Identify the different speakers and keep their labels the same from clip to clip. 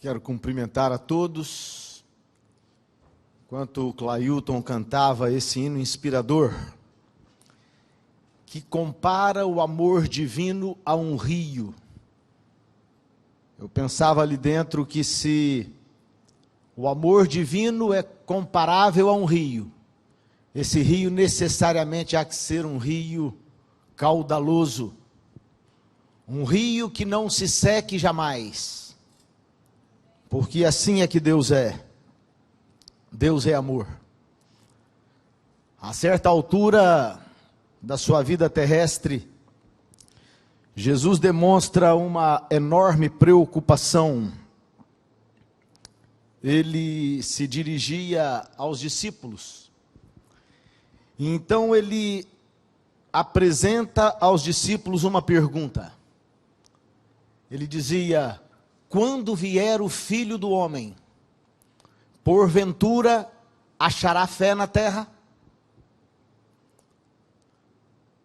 Speaker 1: Quero cumprimentar a todos, enquanto o Clailton cantava esse hino inspirador, que compara o amor divino a um rio. Eu pensava ali dentro que se o amor divino é comparável a um rio, esse rio necessariamente há que ser um rio caudaloso, um rio que não se seque jamais. Porque assim é que Deus é. Deus é amor. A certa altura da sua vida terrestre, Jesus demonstra uma enorme preocupação. Ele se dirigia aos discípulos. E então ele apresenta aos discípulos uma pergunta. Ele dizia: quando vier o Filho do Homem, porventura achará fé na terra?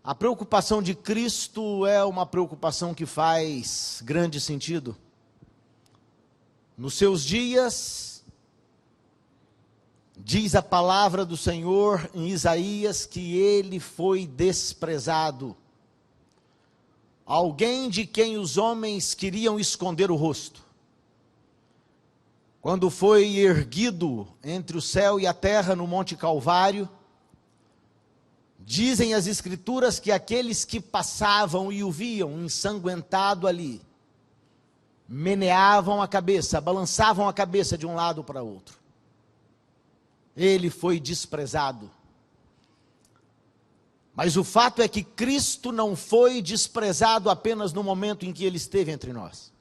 Speaker 1: A preocupação de Cristo é uma preocupação que faz grande sentido. Nos seus dias, diz a palavra do Senhor em Isaías que ele foi desprezado. Alguém de quem os homens queriam esconder o rosto. Quando foi erguido entre o céu e a terra no Monte Calvário, dizem as Escrituras que aqueles que passavam e o viam ensanguentado ali, meneavam a cabeça, balançavam a cabeça de um lado para outro. Ele foi desprezado. Mas o fato é que Cristo não foi desprezado apenas no momento em que ele esteve entre nós.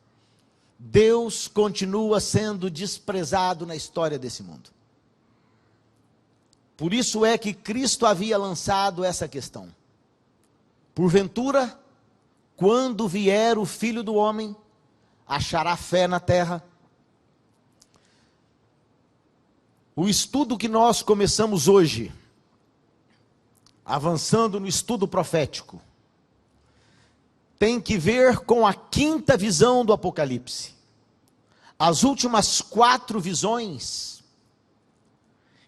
Speaker 1: Deus continua sendo desprezado na história desse mundo. Por isso é que Cristo havia lançado essa questão. Porventura, quando vier o Filho do Homem, achará fé na terra? O estudo que nós começamos hoje, avançando no estudo profético, tem que ver com a quinta visão do Apocalipse. As últimas 4 visões,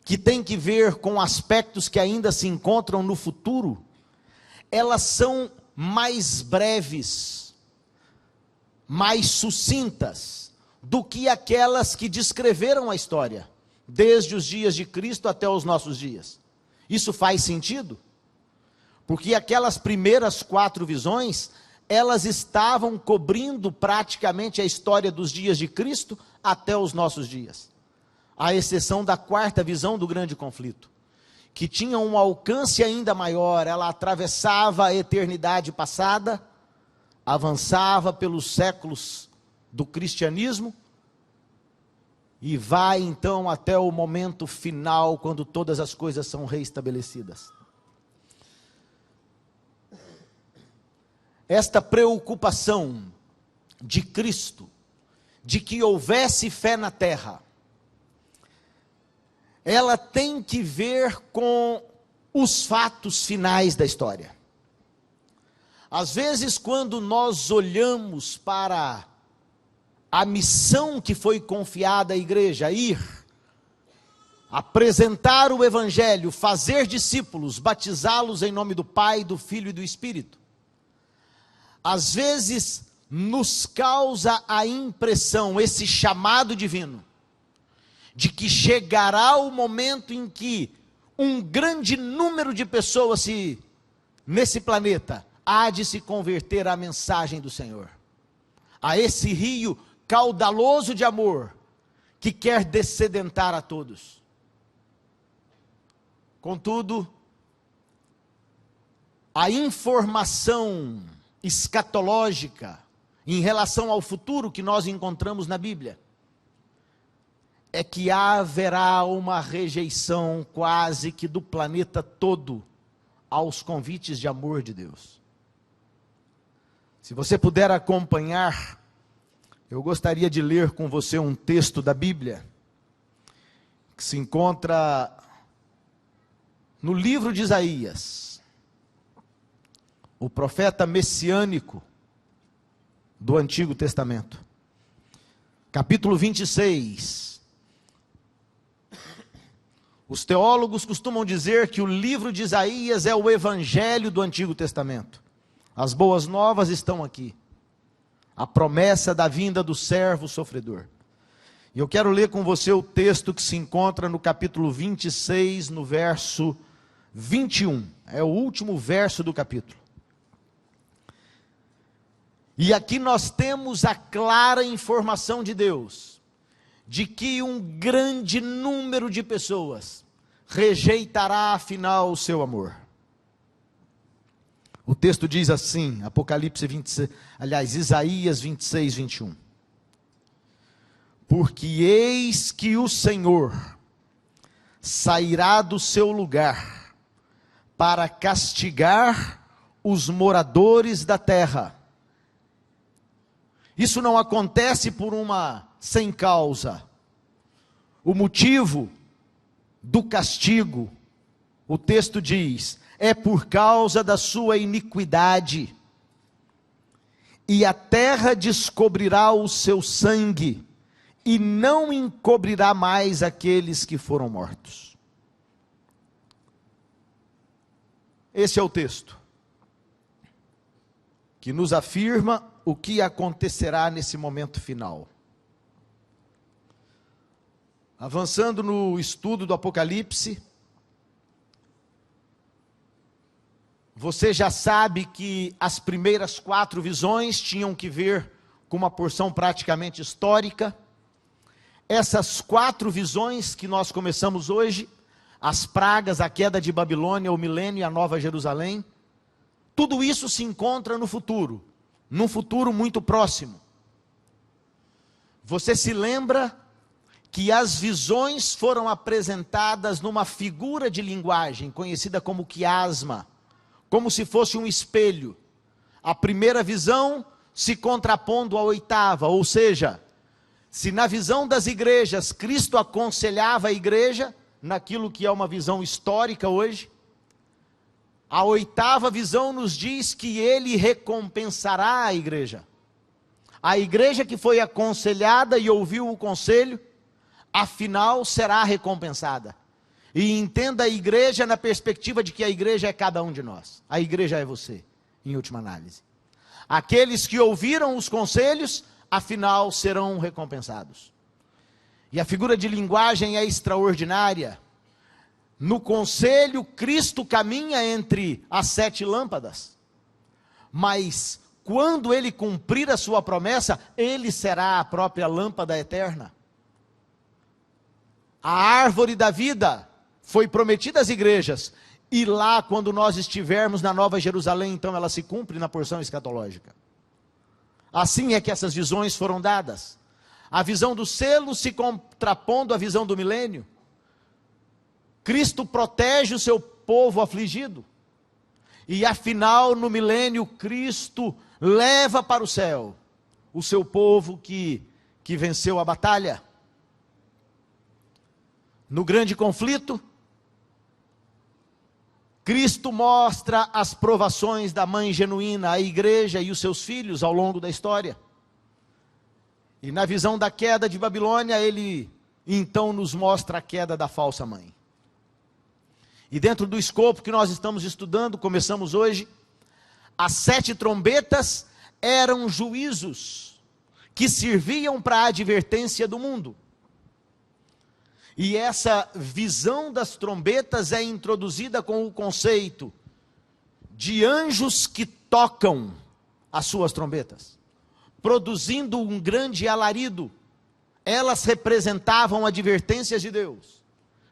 Speaker 1: que tem que ver com aspectos que ainda se encontram no futuro, elas são mais breves, mais sucintas, do que aquelas que descreveram a história, desde os dias de Cristo até os nossos dias. Isso faz sentido? Porque aquelas primeiras 4 visões, elas estavam cobrindo praticamente a história dos dias de Cristo até os nossos dias. À exceção da 4ª visão do grande conflito, que tinha um alcance ainda maior. Ela atravessava a eternidade passada, avançava pelos séculos do cristianismo, e vai então até o momento final, quando todas as coisas são reestabelecidas. Esta preocupação de Cristo, de que houvesse fé na terra, ela tem que ver com os fatos finais da história. Às vezes, quando nós olhamos para a missão que foi confiada à igreja, ir, apresentar o Evangelho, fazer discípulos, batizá-los em nome do Pai, do Filho e do Espírito, às vezes nos causa a impressão, esse chamado divino, de que chegará o momento em que um grande número de pessoas nesse planeta há de se converter à mensagem do Senhor, a esse rio caudaloso de amor, que quer descedentar a todos. Contudo, a informação escatológica em relação ao futuro que nós encontramos na Bíblia é que haverá uma rejeição quase que do planeta todo aos convites de amor de Deus. Se você puder acompanhar, eu gostaria de ler com você um texto da Bíblia que se encontra no livro de Isaías, o profeta messiânico do Antigo Testamento. capítulo 26. Os teólogos costumam dizer que o livro de Isaías é o evangelho do Antigo Testamento. As boas novas estão aqui. A promessa da vinda do servo sofredor. E eu quero ler com você o texto que se encontra no capítulo 26, no verso 21. É o último verso do capítulo. E aqui nós temos a clara informação de Deus, de que um grande número de pessoas rejeitará afinal o seu amor. O texto diz assim, Isaías 26, 21. Porque eis que o Senhor sairá do seu lugar para castigar os moradores da terra. Isso não acontece por uma sem causa. O motivo do castigo, o texto diz, é por causa da sua iniquidade. E a terra descobrirá o seu sangue, e não encobrirá mais aqueles que foram mortos. Esse é o texto que nos afirma o que acontecerá nesse momento final. Avançando no estudo do Apocalipse, você já sabe que as primeiras 4 visões tinham que ver com uma porção praticamente histórica. Essas 4 visões que nós começamos hoje, as pragas, a queda de Babilônia, o milênio e a Nova Jerusalém, tudo isso se encontra no futuro, num futuro muito próximo. Você se lembra que as visões foram apresentadas numa figura de linguagem, conhecida como quiasma, como se fosse um espelho. A primeira visão se contrapondo à 8ª, ou seja, se na visão das igrejas, Cristo aconselhava a igreja, naquilo que é uma visão histórica hoje, a 8ª visão nos diz que ele recompensará a igreja. A igreja que foi aconselhada e ouviu o conselho, afinal será recompensada. E entenda a igreja na perspectiva de que a igreja é cada um de nós. A igreja é você, em última análise. Aqueles que ouviram os conselhos, afinal serão recompensados. E a figura de linguagem é extraordinária. No conselho, Cristo caminha entre as 7 lâmpadas. Mas, quando ele cumprir a sua promessa, ele será a própria lâmpada eterna. A árvore da vida foi prometida às igrejas. E lá, quando nós estivermos na Nova Jerusalém, então ela se cumpre na porção escatológica. Assim é que essas visões foram dadas. A visão do selo se contrapondo à visão do milênio. Cristo protege o seu povo afligido. E afinal, no milênio, Cristo leva para o céu o seu povo que venceu a batalha. No grande conflito, Cristo mostra as provações da mãe genuína, a igreja e os seus filhos ao longo da história. E na visão da queda de Babilônia, ele então nos mostra a queda da falsa mãe. E dentro do escopo que nós estamos estudando, começamos hoje, as 7 trombetas eram juízos que serviam para a advertência do mundo. E essa visão das trombetas é introduzida com o conceito de anjos que tocam as suas trombetas, produzindo um grande alarido. Elas representavam advertências de Deus,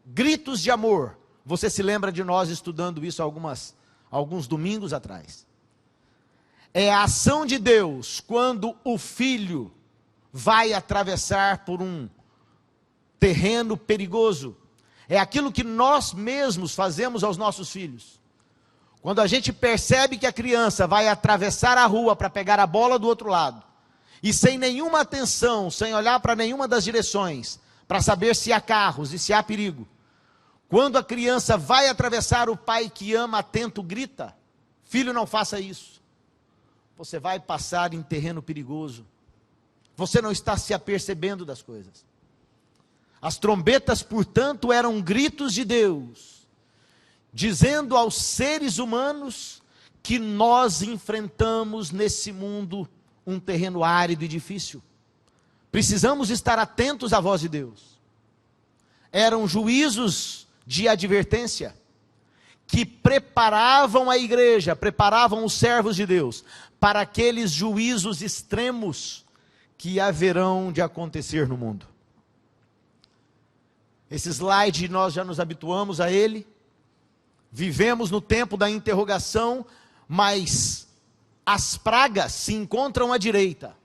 Speaker 1: gritos de amor. Você se lembra de nós estudando isso alguns domingos atrás. É a ação de Deus quando o filho vai atravessar por um terreno perigoso. É aquilo que nós mesmos fazemos aos nossos filhos. Quando a gente percebe que a criança vai atravessar a rua para pegar a bola do outro lado, e sem nenhuma atenção, sem olhar para nenhuma das direções, para saber se há carros e se há perigo, quando a criança vai atravessar, o pai que ama atento grita: filho, não faça isso, você vai passar em terreno perigoso. Você não está se apercebendo das coisas. As trombetas, portanto, eram gritos de Deus, dizendo aos seres humanos que nós enfrentamos nesse mundo um terreno árido e difícil. Precisamos estar atentos à voz de Deus. Eram juízos de advertência que preparavam a igreja, preparavam os servos de Deus para aqueles juízos extremos que haverão de acontecer no mundo. Esse slide nós já nos habituamos a ele. Vivemos no tempo da interrogação, mas as pragas se encontram à direita.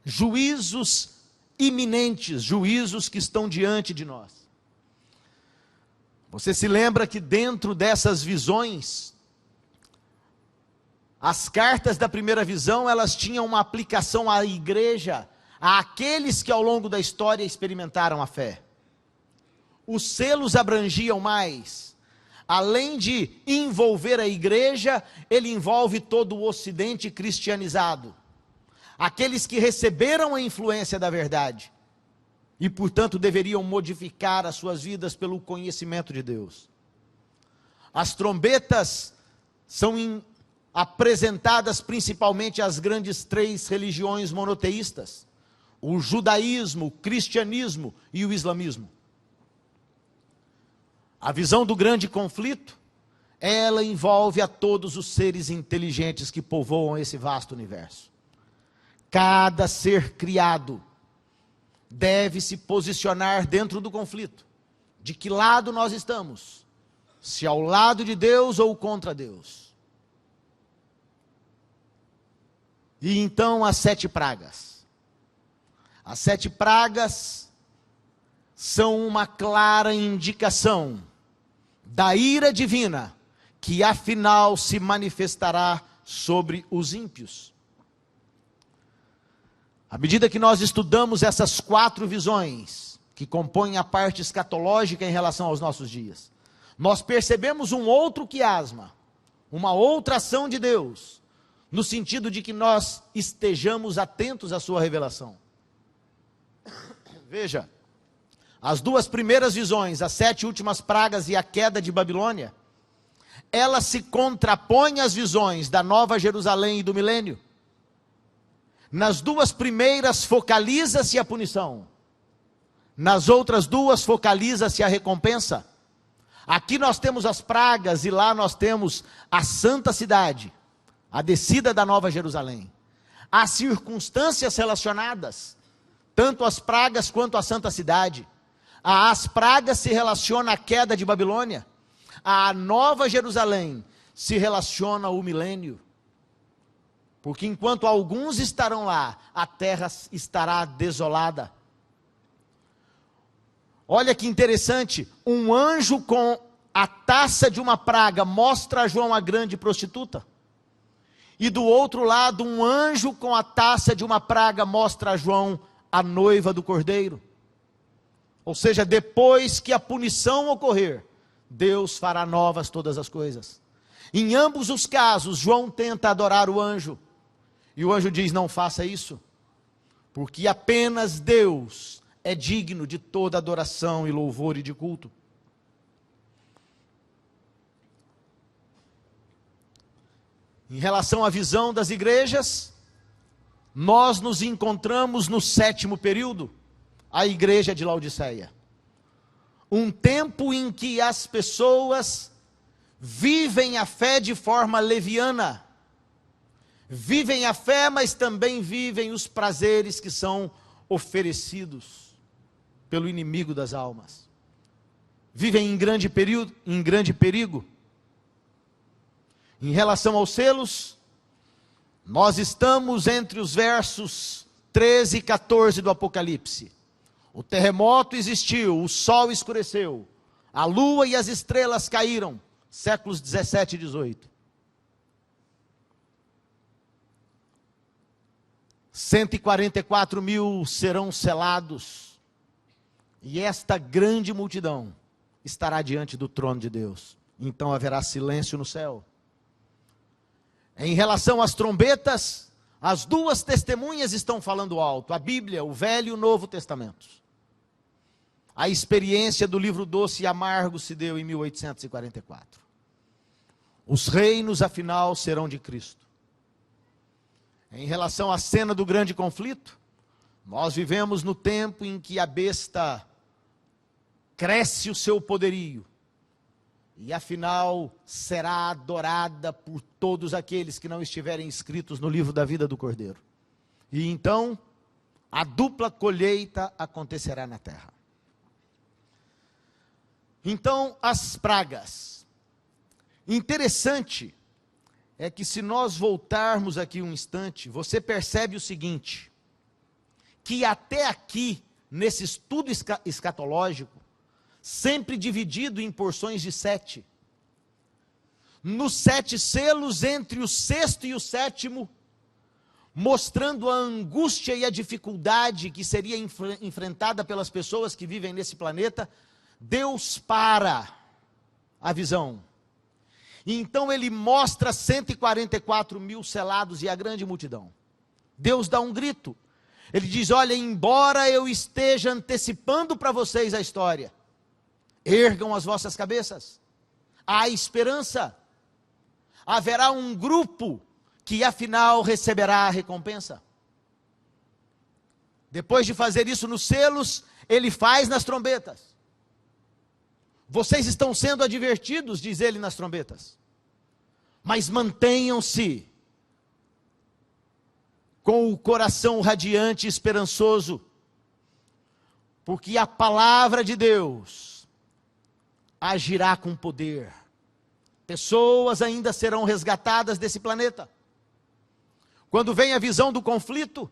Speaker 1: Juízos iminentes, juízos que estão diante de nós. Você se lembra que dentro dessas visões, as cartas da primeira visão, elas tinham uma aplicação à igreja, àqueles que ao longo da história experimentaram a fé. Os selos abrangiam mais. Além de envolver a igreja, ele envolve todo o ocidente cristianizado. Aqueles que receberam a influência da verdade e, portanto, deveriam modificar as suas vidas pelo conhecimento de Deus. As trombetas são apresentadas principalmente às grandes três religiões monoteístas: o judaísmo, o cristianismo e o islamismo. A visão do grande conflito, ela envolve a todos os seres inteligentes que povoam esse vasto universo. Cada ser criado deve se posicionar dentro do conflito. De que lado nós estamos? Se ao lado de Deus ou contra Deus? E então as 7 pragas. As 7 pragas são uma clara indicação da ira divina, que afinal se manifestará sobre os ímpios. À medida que nós estudamos essas 4 visões, que compõem a parte escatológica em relação aos nossos dias, nós percebemos um outro quiasma, uma outra ação de Deus, no sentido de que nós estejamos atentos à sua revelação. Veja, as 2 primeiras visões, as 7 últimas pragas e a queda de Babilônia, elas se contrapõem às visões da Nova Jerusalém e do milênio. Nas 2 primeiras focaliza-se a punição, nas outras 2 focaliza-se a recompensa. Aqui nós temos as pragas e lá nós temos a santa cidade, a descida da Nova Jerusalém. Há circunstâncias relacionadas, tanto as pragas quanto a santa cidade. As pragas se relacionam à queda de Babilônia, a Nova Jerusalém se relaciona ao milênio. Porque enquanto alguns estarão lá, a terra estará desolada. Olha que interessante, um anjo com a taça de uma praga mostra a João a grande prostituta. E do outro lado, um anjo com a taça de uma praga mostra a João a noiva do Cordeiro. Ou seja, depois que a punição ocorrer, Deus fará novas todas as coisas. Em ambos os casos, João tenta adorar o anjo. E o anjo diz: não faça isso, porque apenas Deus é digno de toda adoração e louvor e de culto. Em relação à visão das igrejas, nós nos encontramos no 7º período, a igreja de Laodiceia. Um tempo em que as pessoas vivem a fé de forma leviana. Vivem a fé, mas também vivem os prazeres que são oferecidos pelo inimigo das almas. Vivem em grande perigo. Em relação aos selos, nós estamos entre os versos 13 e 14 do Apocalipse. O terremoto existiu, o sol escureceu, a lua e as estrelas caíram, séculos 17 e 18. 144 mil serão selados, e esta grande multidão estará diante do trono de Deus. Então haverá silêncio no céu. Em relação às trombetas, As duas testemunhas estão falando alto, a Bíblia, o Velho e o Novo Testamento. A experiência do livro doce e amargo se deu em 1844. Os reinos, afinal, serão de Cristo. Em relação à cena do grande conflito, nós vivemos no tempo em que a besta cresce o seu poderio, e afinal será adorada por todos aqueles que não estiverem inscritos no livro da vida do Cordeiro. E então, a dupla colheita acontecerá na terra. Então, as pragas. Interessante é que, se nós voltarmos aqui um instante, você percebe o seguinte, que até aqui, nesse estudo escatológico, sempre dividido em porções de 7, nos 7 selos, entre o 6º e o 7º, mostrando a angústia e a dificuldade que seria enfrentada pelas pessoas que vivem nesse planeta, Deus para a visão. E então ele mostra 144 mil selados e a grande multidão. Deus dá um grito. Ele diz, olha, embora eu esteja antecipando para vocês a história, ergam as vossas cabeças. Há esperança. Haverá um grupo que afinal receberá a recompensa. Depois de fazer isso nos selos, ele faz nas trombetas. Vocês estão sendo advertidos, diz ele nas trombetas. Mas mantenham-se com o coração radiante e esperançoso, porque a palavra de Deus agirá com poder. Pessoas ainda serão resgatadas desse planeta. Quando vem a visão do conflito,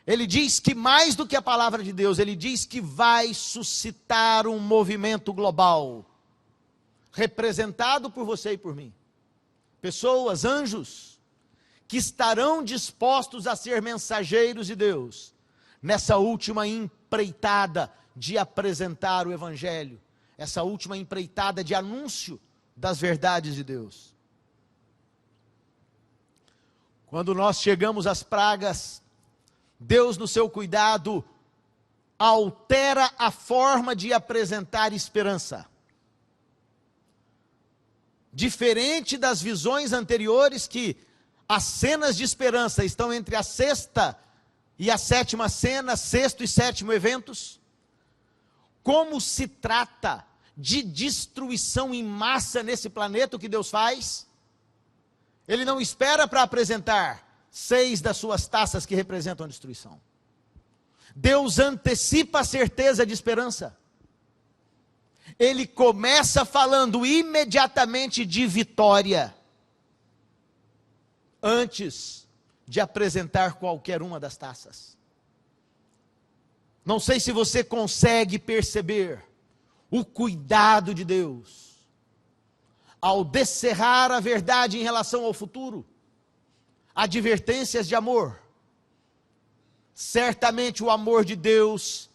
Speaker 1: ele diz que mais do que a palavra de Deus, ele diz que vai suscitar um movimento global, representado por você e por mim. Pessoas, anjos, que estarão dispostos a ser mensageiros de Deus, nessa última empreitada de apresentar o Evangelho, essa última empreitada de anúncio das verdades de Deus. Quando nós chegamos às pragas, Deus, no seu cuidado, altera a forma de apresentar esperança. Diferente das visões anteriores, que as cenas de esperança estão entre a 6ª e a 7ª cena, 6º e 7º eventos. Como se trata de destruição em massa nesse planeta, o que Deus faz? Ele não espera para apresentar 6 das suas taças que representam a destruição. Deus antecipa a certeza de esperança. Ele começa falando imediatamente de vitória, antes de apresentar qualquer uma das taças. Não sei se você consegue perceber o cuidado de Deus, ao descerrar a verdade em relação ao futuro, advertências de amor. Certamente o amor de Deus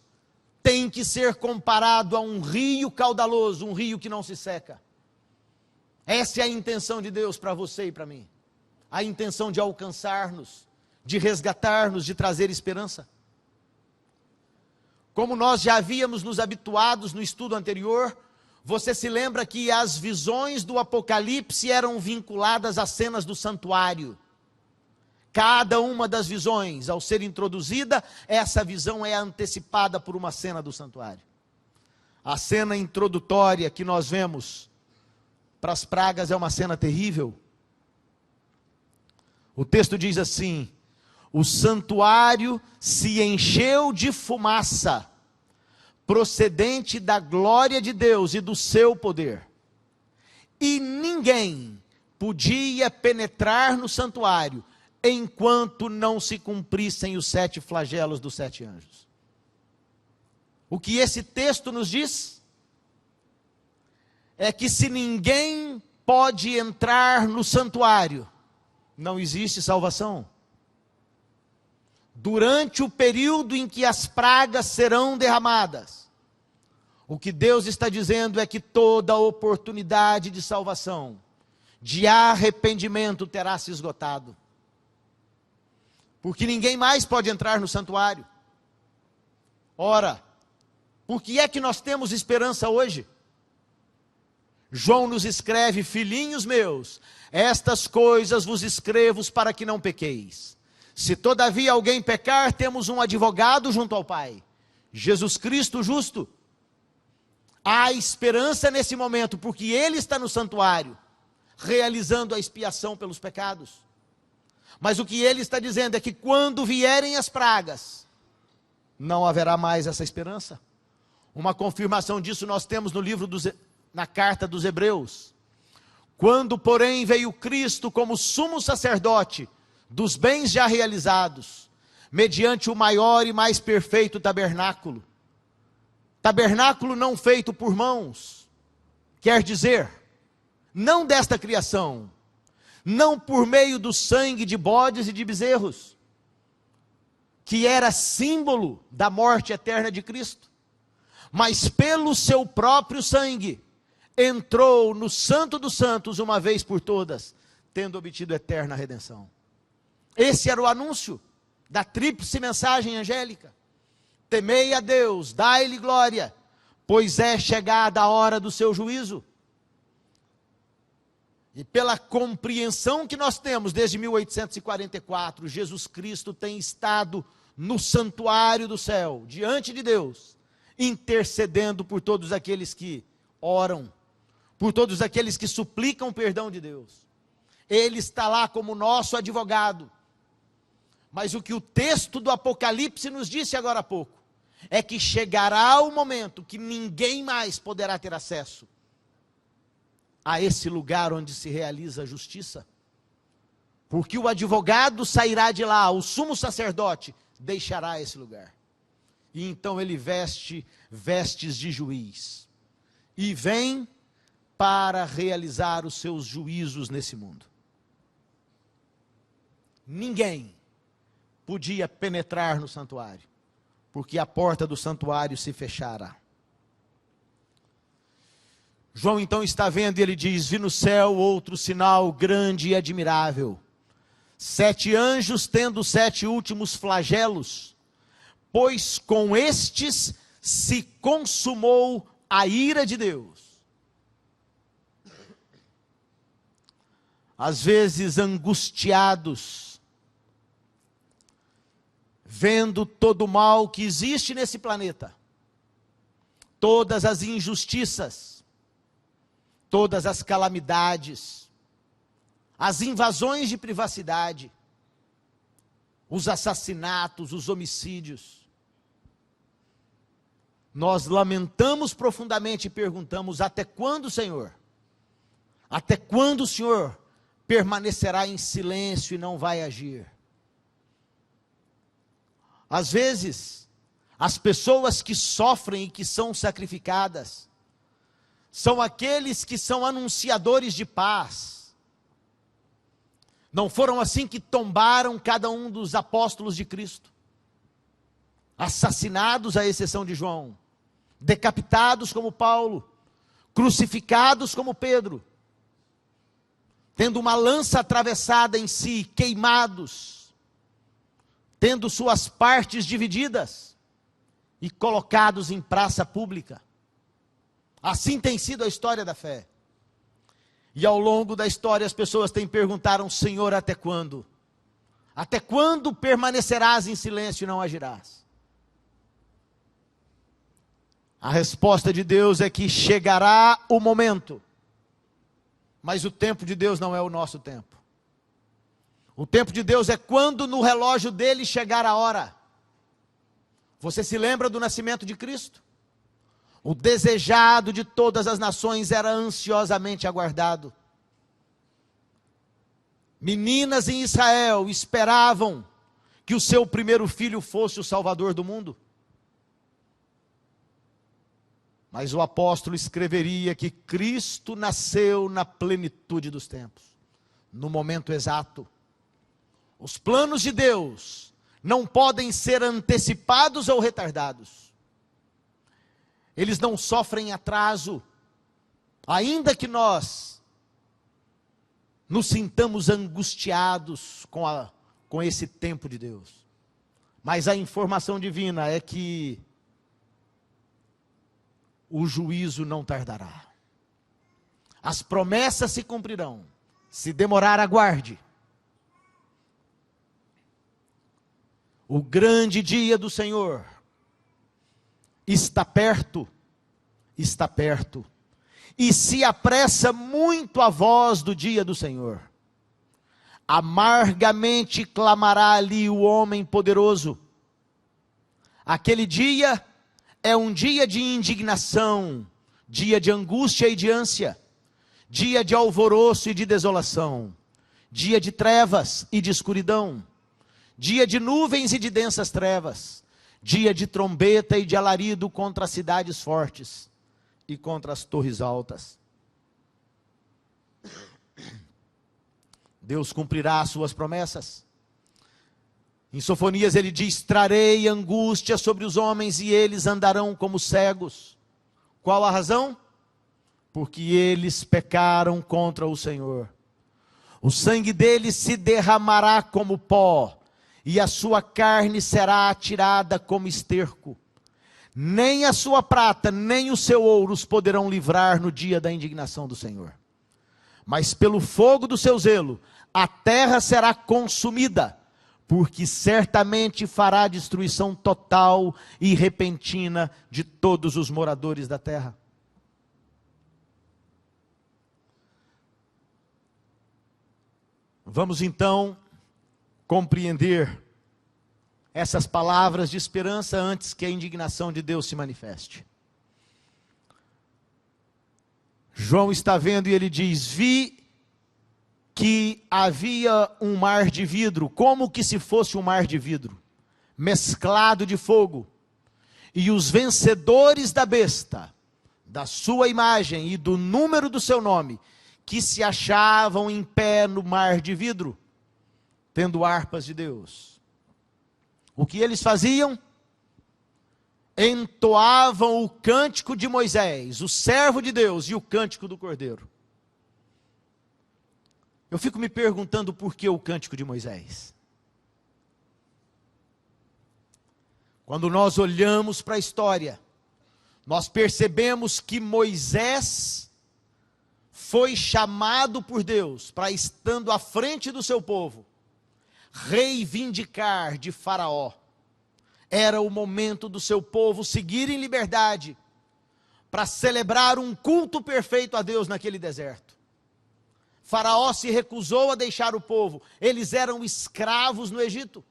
Speaker 1: tem que ser comparado a um rio caudaloso, um rio que não se seca. Essa é a intenção de Deus para você e para mim. A intenção de alcançar-nos, de resgatar-nos, de trazer esperança. Como nós já havíamos nos habituados no estudo anterior, você se lembra que as visões do Apocalipse eram vinculadas às cenas do santuário. Cada uma das visões, ao ser introduzida, essa visão é antecipada por uma cena do santuário. A cena introdutória que nós vemos para as pragas é uma cena terrível. O texto diz assim: o santuário se encheu de fumaça, procedente da glória de Deus e do seu poder. E ninguém podia penetrar no santuário, enquanto não se cumprissem os 7 flagelos dos 7 anjos. O que esse texto nos diz? É que se ninguém pode entrar no santuário, não existe salvação. Durante o período em que as pragas serão derramadas, o que Deus está dizendo é que toda oportunidade de salvação, de arrependimento, terá se esgotado. porque ninguém mais pode entrar no santuário. Ora, por que é que nós temos esperança hoje? João nos escreve: filhinhos meus, estas coisas vos escrevo para que não pequeis. Se todavia alguém pecar, temos um advogado junto ao Pai, Jesus Cristo justo. Há esperança nesse momento, porque Ele está no santuário, realizando a expiação pelos pecados. Mas o que Ele está dizendo é que quando vierem as pragas, não haverá mais essa esperança. Uma confirmação disso nós temos no livro na carta dos Hebreus. Quando, porém, veio Cristo como sumo sacerdote dos bens já realizados, mediante o maior e mais perfeito tabernáculo. Tabernáculo não feito por mãos, quer dizer, não desta criação, não por meio do sangue de bodes e de bezerros, que era símbolo da morte eterna de Cristo, mas pelo seu próprio sangue, entrou no Santo dos Santos uma vez por todas, tendo obtido eterna redenção. Esse era o anúncio da tríplice mensagem angélica: temei a Deus, dai-lhe glória, pois é chegada a hora do seu juízo. E pela compreensão que nós temos desde 1844, Jesus Cristo tem estado no santuário do céu, diante de Deus, intercedendo por todos aqueles que oram, por todos aqueles que suplicam perdão de Deus. Ele está lá como nosso advogado. Mas o que o texto do Apocalipse nos disse agora há pouco, é que chegará o momento que ninguém mais poderá ter acesso a esse lugar onde se realiza a justiça. Porque o advogado sairá de lá, o sumo sacerdote deixará esse lugar. E então ele veste vestes de juiz e vem para realizar os seus juízos nesse mundo. Ninguém podia penetrar no santuário, porque a porta do santuário se fechara. João então está vendo e ele diz: vi no céu outro sinal grande e admirável, 7 anjos tendo 7 últimos flagelos, pois com estes se consumou a ira de Deus. Às vezes angustiados, vendo todo o mal que existe nesse planeta, todas as injustiças, todas as calamidades, as invasões de privacidade, os assassinatos, os homicídios, nós lamentamos profundamente e perguntamos: até quando, Senhor? Até quando o Senhor permanecerá em silêncio e não vai agir? Às vezes, as pessoas que sofrem e que são sacrificadas, são aqueles que são anunciadores de paz. Não foram assim que tombaram cada um dos apóstolos de Cristo, assassinados à exceção de João, decapitados como Paulo, crucificados como Pedro, tendo uma lança atravessada em si, queimados, tendo suas partes divididas e colocados em praça pública. Assim tem sido a história da fé. E ao longo da história as pessoas têm perguntado: Senhor, até quando? Até quando permanecerás em silêncio e não agirás? A resposta de Deus é que chegará o momento, mas o tempo de Deus não é o nosso tempo. O tempo de Deus é quando no relógio dele chegar a hora. Você se lembra do nascimento de Cristo? O desejado de todas as nações era ansiosamente aguardado. Meninas em Israel esperavam que o seu primeiro filho fosse o Salvador do mundo. Mas o apóstolo escreveria que Cristo nasceu na plenitude dos tempos, no momento exato. Os planos de Deus não podem ser antecipados ou retardados. Eles não sofrem atraso, ainda que nós nos sintamos angustiados com com esse tempo de Deus. Mas a informação divina é que o juízo não tardará. As promessas se cumprirão. Se demorar, aguarde. O grande dia do Senhor está perto, está perto. E se apressa muito a voz do dia do Senhor. Amargamente clamará ali o homem poderoso. Aquele dia é um dia de indignação, dia de angústia e de ânsia, dia de alvoroço e de desolação, dia de trevas e de escuridão, dia de nuvens e de densas trevas, dia de trombeta e de alarido contra as cidades fortes e contra as torres altas. Deus cumprirá as suas promessas. Em Sofonias ele diz: trarei angústia sobre os homens e eles andarão como cegos. Qual a razão? Porque eles pecaram contra o Senhor. O sangue deles se derramará como pó, e a sua carne será atirada como esterco. Nem a sua prata, nem o seu ouro os poderão livrar no dia da indignação do Senhor. Mas pelo fogo do seu zelo, a terra será consumida, porque certamente fará destruição total e repentina de todos os moradores da terra. Vamos então compreender essas palavras de esperança antes que a indignação de Deus se manifeste. João está vendo e ele diz: vi que havia um mar de vidro, como que se fosse um mar de vidro, mesclado de fogo, e os vencedores da besta, da sua imagem e do número do seu nome, que se achavam em pé no mar de vidro, tendo harpas de Deus. O que eles faziam? Entoavam o cântico de Moisés, o servo de Deus, e o cântico do Cordeiro. Eu fico me perguntando por que o cântico de Moisés. Quando nós olhamos para a história, nós percebemos que Moisés foi chamado por Deus para, estando à frente do seu povo, reivindicar de Faraó. Era o momento do seu povo seguir em liberdade, para celebrar um culto perfeito a Deus naquele deserto. Faraó se recusou a deixar o povo, eles eram escravos no Egito.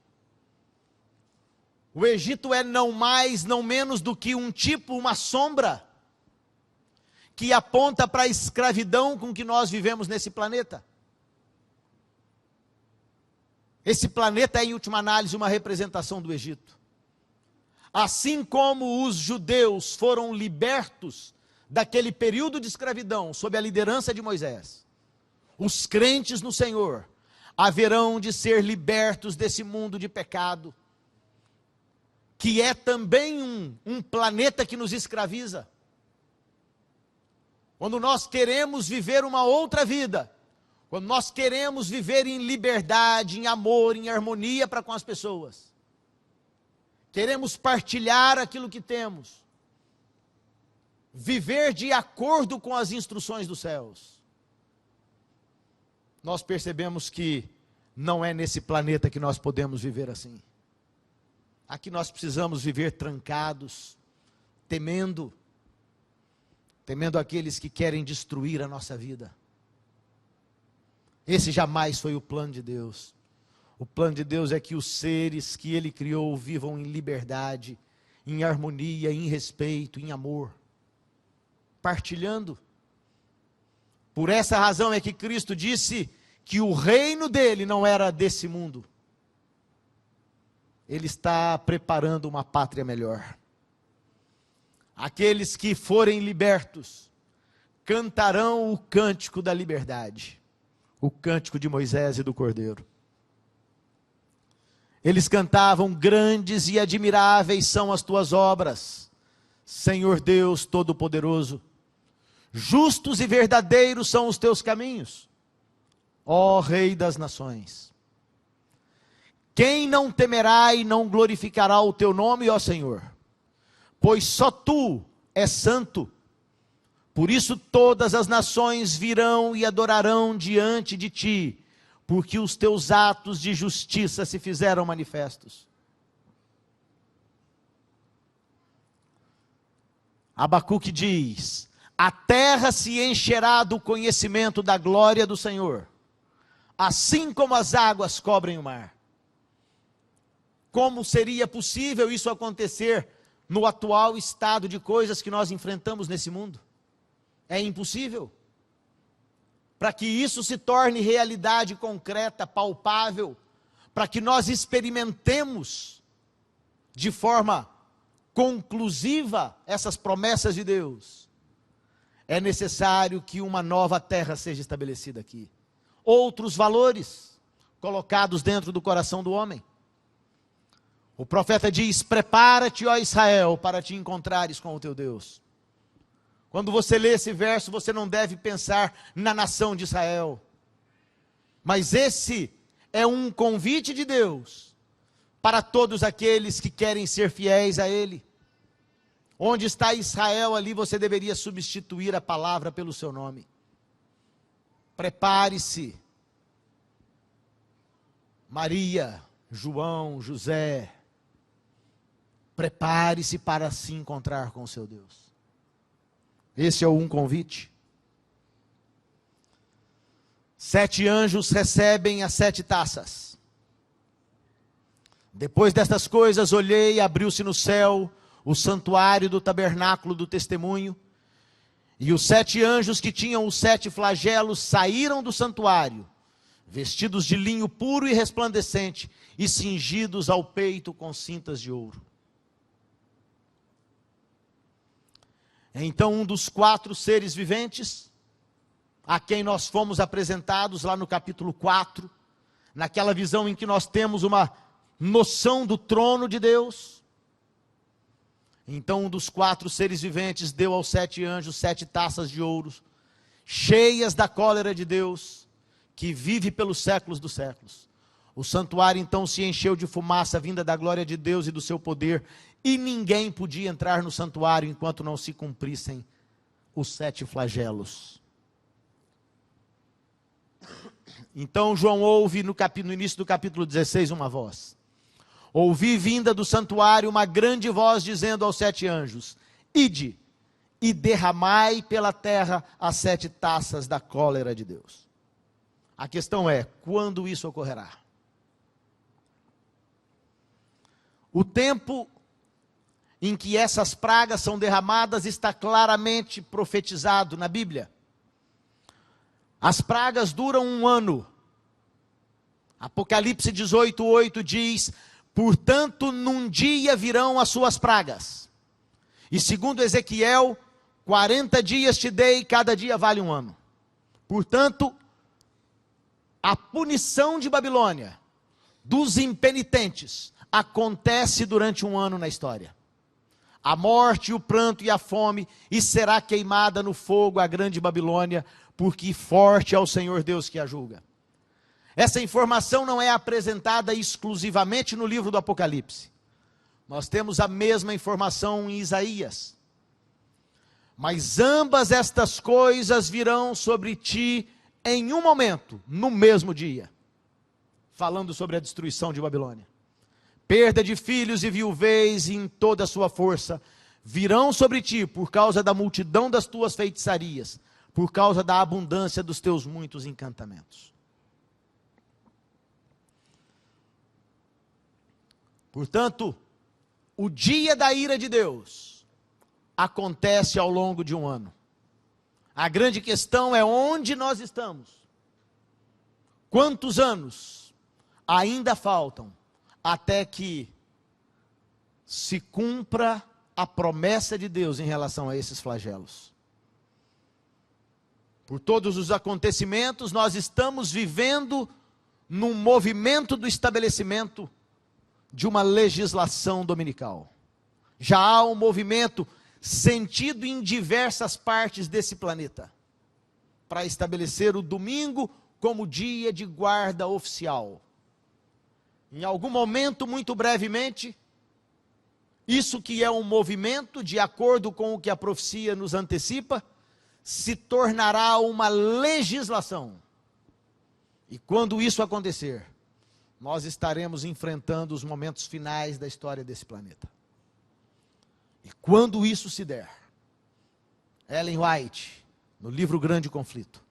Speaker 1: O Egito é não mais, não menos do que um tipo, uma sombra, que aponta para a escravidão com que nós vivemos nesse planeta. Esse planeta é, em última análise, uma representação do Egito. Assim como os judeus foram libertos daquele período de escravidão, sob a liderança de Moisés, os crentes no Senhor haverão de ser libertos desse mundo de pecado, que é também um planeta que nos escraviza. Quando nós queremos viver uma outra vida, quando nós queremos viver em liberdade, em amor, em harmonia para com as pessoas, queremos partilhar aquilo que temos, viver de acordo com as instruções dos céus, nós percebemos que não é nesse planeta que nós podemos viver assim. Aqui nós precisamos viver trancados, temendo aqueles que querem destruir a nossa vida. Esse jamais foi o plano de Deus. O plano de Deus é que os seres que Ele criou vivam em liberdade, em harmonia, em respeito, em amor, partilhando. Por essa razão é que Cristo disse que o reino dele não era desse mundo. Ele está preparando uma pátria melhor. Aqueles que forem libertos cantarão o cântico da liberdade, o cântico de Moisés e do Cordeiro. Eles cantavam: grandes e admiráveis são as tuas obras, Senhor Deus Todo-Poderoso. Justos e verdadeiros são os teus caminhos, ó Rei das nações. Quem não temerá e não glorificará o teu nome, ó Senhor? Pois só tu és santo. Por isso todas as nações virão e adorarão diante de ti, porque os teus atos de justiça se fizeram manifestos. Abacuque diz: a terra se encherá do conhecimento da glória do Senhor, assim como as águas cobrem o mar. Como seria possível isso acontecer no atual estado de coisas que nós enfrentamos nesse mundo? É impossível. Para que isso se torne realidade concreta, palpável, para que nós experimentemos de forma conclusiva essas promessas de Deus, é necessário que uma nova terra seja estabelecida aqui. Outros valores colocados dentro do coração do homem. O profeta diz: prepara-te, ó Israel, para te encontrares com o teu Deus. Quando você lê esse verso, você não deve pensar na nação de Israel. Mas esse é um convite de Deus para todos aqueles que querem ser fiéis a Ele. Onde está Israel, ali você deveria substituir a palavra pelo seu nome. Prepare-se. Maria, João, José, prepare-se para se encontrar com o seu Deus. Esse é um convite. 7 anjos recebem as 7 taças. Depois destas coisas, olhei e abriu-se no céu o santuário do tabernáculo do testemunho, e os 7 anjos que tinham os 7 flagelos saíram do santuário, vestidos de linho puro e resplandecente, e cingidos ao peito com cintas de ouro. Então um dos 4 seres viventes, a quem nós fomos apresentados lá no capítulo 4, naquela visão em que nós temos uma noção do trono de Deus, então um dos 4 seres viventes deu aos 7 anjos 7 taças de ouro, cheias da cólera de Deus, que vive pelos séculos dos séculos. O santuário então se encheu de fumaça vinda da glória de Deus e do seu poder, e ninguém podia entrar no santuário enquanto não se cumprissem os 7 flagelos. Então João ouve no início do capítulo 16 uma voz. Ouvi vinda do santuário uma grande voz dizendo aos 7 anjos: ide e derramai pela terra as 7 taças da cólera de Deus. A questão é, quando isso ocorrerá? O tempo em que essas pragas são derramadas está claramente profetizado na Bíblia. As pragas duram 1 ano. Apocalipse 18:8 diz: portanto, num dia virão as suas pragas. E segundo Ezequiel, 40 dias te dei, cada dia vale 1 ano. Portanto, a punição de Babilônia, dos impenitentes, acontece durante 1 ano na história. A morte, o pranto e a fome, e será queimada no fogo a grande Babilônia, porque forte é o Senhor Deus que a julga. Essa informação não é apresentada exclusivamente no livro do Apocalipse. Nós temos a mesma informação em Isaías. Mas ambas estas coisas virão sobre ti em um momento, no mesmo dia. Falando sobre a destruição de Babilônia. Perda de filhos e viuvez em toda a sua força virão sobre ti por causa da multidão das tuas feitiçarias, por causa da abundância dos teus muitos encantamentos. Portanto, o dia da ira de Deus acontece ao longo de 1 ano. A grande questão é onde nós estamos. Quantos anos ainda faltam até que se cumpra a promessa de Deus em relação a esses flagelos? Por todos os acontecimentos, nós estamos vivendo num movimento do estabelecimento de uma legislação dominical. Já há um movimento sentido em diversas partes desse planeta para estabelecer o domingo como dia de guarda oficial. Em algum momento, muito brevemente, isso que é um movimento, de acordo com o que a profecia nos antecipa, se tornará uma legislação. E quando isso acontecer, nós estaremos enfrentando os momentos finais da história desse planeta. E quando isso se der, Ellen White, no livro Grande Conflito,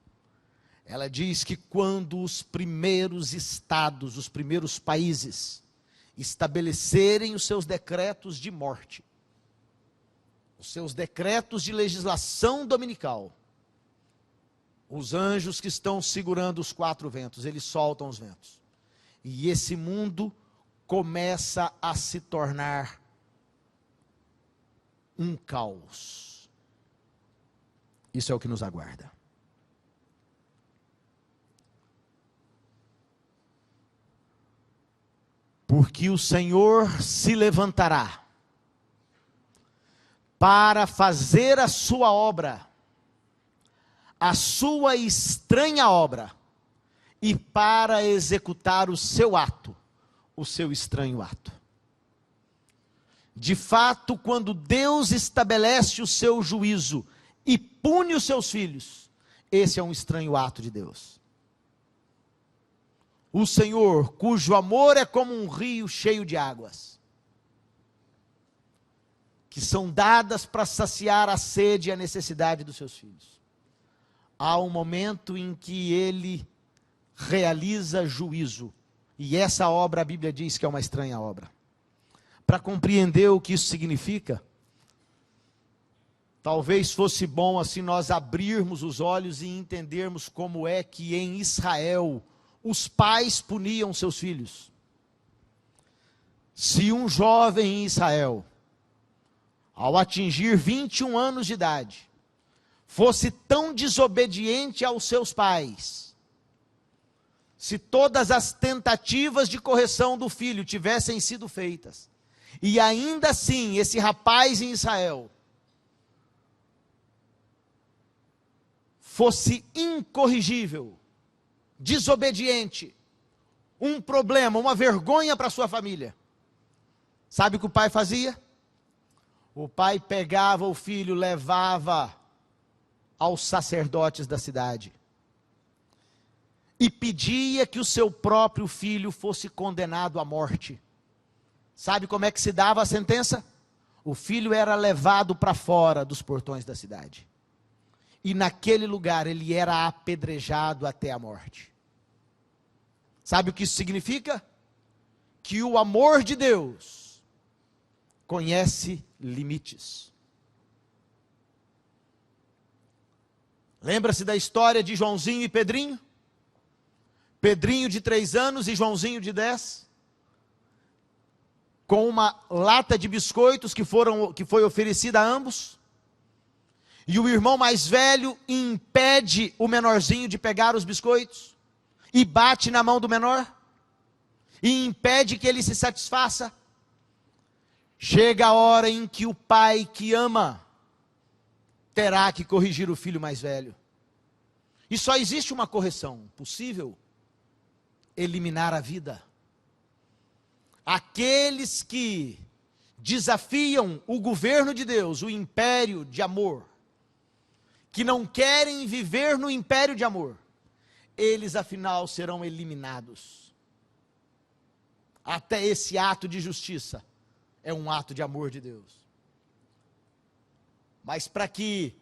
Speaker 1: ela diz que quando os primeiros estados, os primeiros países, estabelecerem os seus decretos de morte, os seus decretos de legislação dominical, os anjos que estão segurando os 4 ventos, eles soltam os ventos. E esse mundo começa a se tornar um caos. Isso é o que nos aguarda. Porque o Senhor se levantará para fazer a sua obra, a sua estranha obra, e para executar o seu ato, o seu estranho ato. De fato, quando Deus estabelece o seu juízo e pune os seus filhos, esse é um estranho ato de Deus. O Senhor, cujo amor é como um rio cheio de águas, que são dadas para saciar a sede e a necessidade dos seus filhos. Há um momento em que ele realiza juízo, e essa obra a Bíblia diz que é uma estranha obra. Para compreender o que isso significa, talvez fosse bom assim nós abrirmos os olhos e entendermos como é que em Israel os pais puniam seus filhos. Se um jovem em Israel, ao atingir 21 anos de idade, fosse tão desobediente aos seus pais, se todas as tentativas de correção do filho tivessem sido feitas, e ainda assim esse rapaz em Israel fosse incorrigível, desobediente, um problema, uma vergonha para sua família, sabe o que o pai fazia? O pai pegava o filho, levava aos sacerdotes da cidade e pedia que o seu próprio filho fosse condenado à morte. Sabe como é que se dava a sentença? O filho era levado para fora dos portões da cidade. E naquele lugar ele era apedrejado até a morte. Sabe o que isso significa? Que o amor de Deus conhece limites. Lembra-se da história de Joãozinho e Pedrinho? Pedrinho de 3 anos e Joãozinho de 10. Com uma lata de biscoitos que foi oferecida a ambos. E o irmão mais velho impede o menorzinho de pegar os biscoitos. E bate na mão do menor. E impede que ele se satisfaça. Chega a hora em que o pai que ama terá que corrigir o filho mais velho. E só existe uma correção possível: eliminar a vida. Aqueles que desafiam o governo de Deus, o império de amor, que não querem viver no império de amor, eles afinal serão eliminados. Até esse ato de justiça é um ato de amor de Deus. Mas para que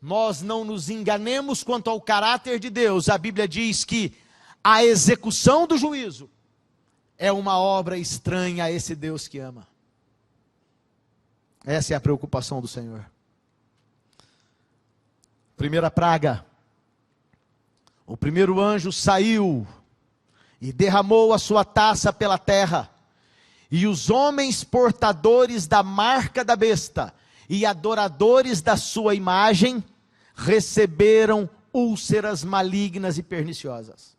Speaker 1: nós não nos enganemos quanto ao caráter de Deus, a Bíblia diz que a execução do juízo é uma obra estranha a esse Deus que ama. Essa é a preocupação do Senhor. Primeira praga. O primeiro anjo saiu e derramou a sua taça pela terra. E os homens portadores da marca da besta e adoradores da sua imagem receberam úlceras malignas e perniciosas.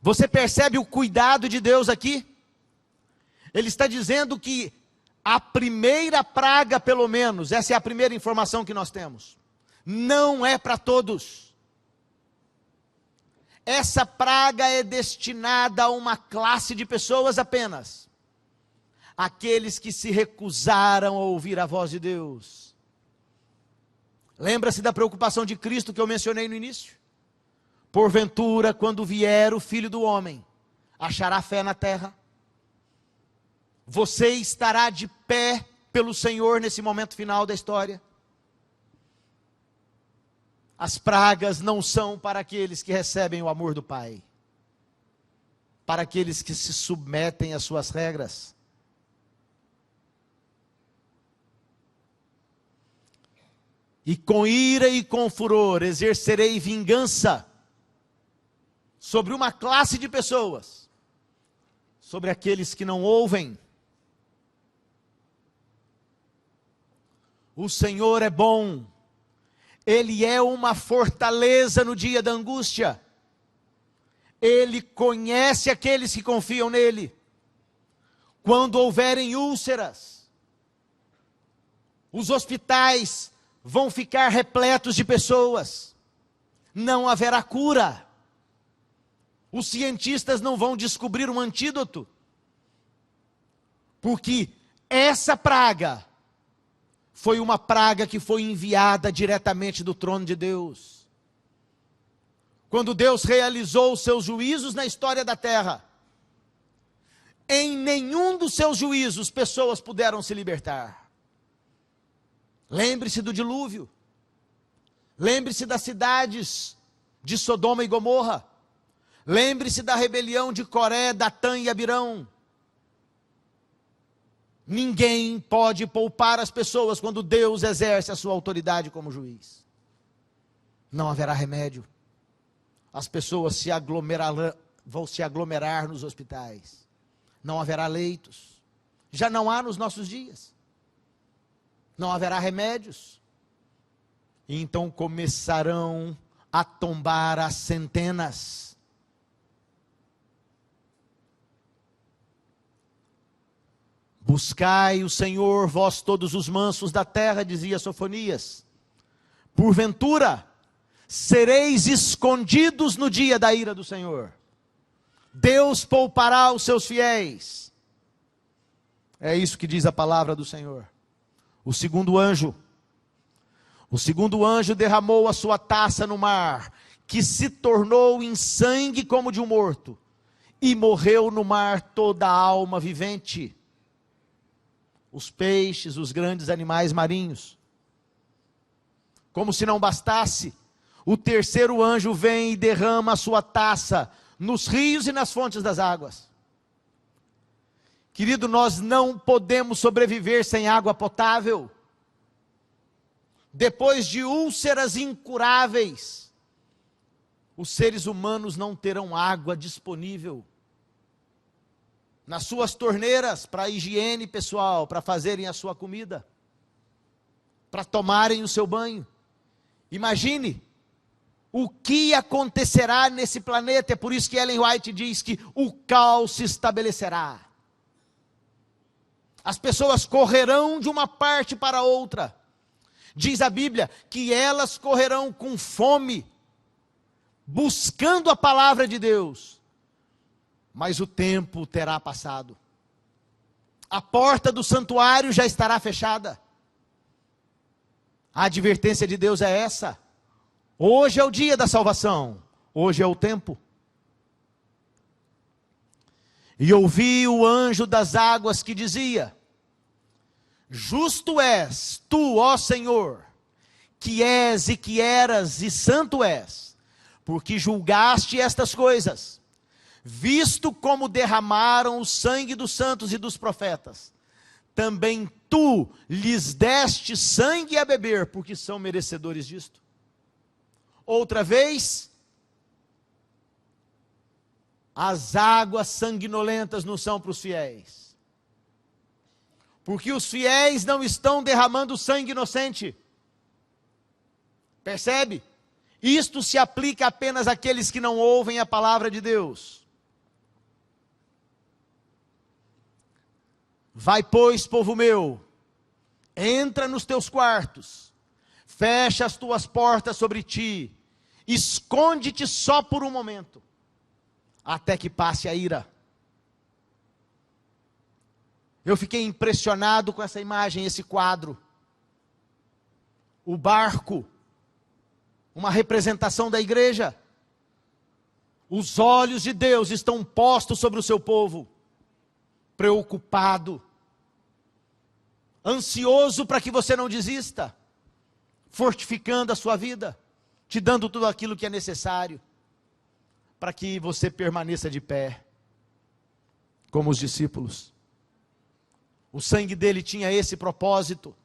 Speaker 1: Você percebe o cuidado de Deus aqui? Ele está dizendo que a primeira praga, pelo menos, essa é a primeira informação que nós temos, não é para todos. essa praga é destinada a uma classe de pessoas apenas: aqueles que se recusaram a ouvir a voz de Deus. Lembra-se da preocupação de Cristo que eu mencionei no início? Porventura, quando vier o Filho do Homem, achará fé na terra? Você estará de pé pelo Senhor nesse momento final da história? As pragas não são para aqueles que recebem o amor do Pai, para aqueles que se submetem às suas regras. E com ira e com furor exercerei vingança sobre uma classe de pessoas, sobre aqueles que não ouvem. O Senhor é bom, Ele é uma fortaleza no dia da angústia, Ele conhece aqueles que confiam nele. Quando houverem úlceras, os hospitais vão ficar repletos de pessoas, não haverá cura. Os cientistas não vão descobrir um antídoto, porque essa praga foi uma praga que foi enviada diretamente do trono de Deus. Quando Deus realizou os seus juízos na história da terra, em nenhum dos seus juízos pessoas puderam se libertar. Lembre-se do dilúvio, lembre-se das cidades de Sodoma e Gomorra, lembre-se da rebelião de Coré, Datã e Abirão. Ninguém pode poupar as pessoas quando Deus exerce a sua autoridade como juiz. Não haverá remédio. As pessoas vão se aglomerar nos hospitais. Não haverá leitos. Já não há nos nossos dias. Não haverá remédios. E então começarão a tombar as centenas. Buscai o Senhor, vós todos os mansos da terra, dizia Sofonias. Porventura, sereis escondidos no dia da ira do Senhor. Deus poupará os seus fiéis. É isso que diz a palavra do Senhor. O segundo anjo derramou a sua taça no mar, que se tornou em sangue como de um morto, e morreu no mar toda a alma vivente. Os peixes, os grandes animais marinhos. Como se não bastasse, o terceiro anjo vem e derrama a sua taça nos rios e nas fontes das águas. Querido, nós não podemos sobreviver sem água potável. Depois de úlceras incuráveis, os seres humanos não terão água disponível nas suas torneiras para a higiene pessoal, para fazerem a sua comida, para tomarem o seu banho. Imagine o que acontecerá nesse planeta. É por isso que Ellen White diz que o caos se estabelecerá. As pessoas correrão de uma parte para outra. Diz a Bíblia que elas correrão com fome, buscando a palavra de Deus. Mas o tempo terá passado. A porta do santuário já estará fechada. A advertência de Deus é essa. Hoje é o dia da salvação. Hoje é o tempo. E ouvi o anjo das águas que dizia: Justo és tu, ó Senhor, que és e que eras e santo és, porque julgaste estas coisas, visto como derramaram o sangue dos santos e dos profetas. Também tu lhes deste sangue a beber, porque são merecedores disto. Outra vez, as águas sanguinolentas não são para os fiéis, porque os fiéis não estão derramando sangue inocente. Percebe? Isto se aplica apenas àqueles que não ouvem a palavra de Deus. Vai, pois, povo meu, entra nos teus quartos, fecha as tuas portas sobre ti, Esconde-te só por um momento, até que passe a ira. Eu fiquei impressionado com essa imagem, esse quadro. O barco, uma representação da igreja. Os olhos de Deus estão postos sobre o seu povo, preocupado, ansioso para que você não desista, fortificando a sua vida, te dando tudo aquilo que é necessário, para que você permaneça de pé, como os discípulos. O sangue dele tinha esse propósito.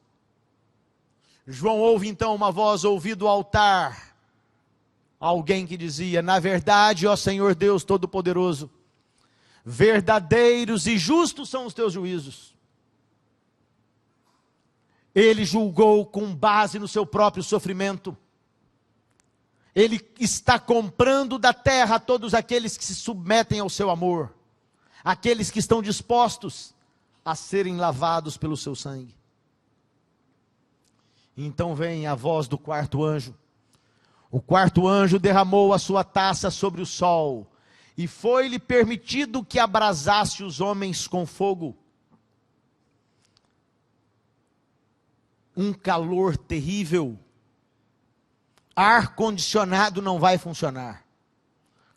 Speaker 1: João ouve então uma voz ouvida do altar, alguém que dizia: na verdade, ó Senhor Deus Todo-Poderoso, verdadeiros e justos são os teus juízos. Ele julgou com base no seu próprio sofrimento. Ele está comprando da terra todos aqueles que se submetem ao seu amor, aqueles que estão dispostos a serem lavados pelo seu sangue. Então vem a voz do quarto anjo. O quarto anjo derramou a sua taça sobre o sol, e foi-lhe permitido que abrasasse os homens com fogo. Um calor terrível. Ar-condicionado não vai funcionar.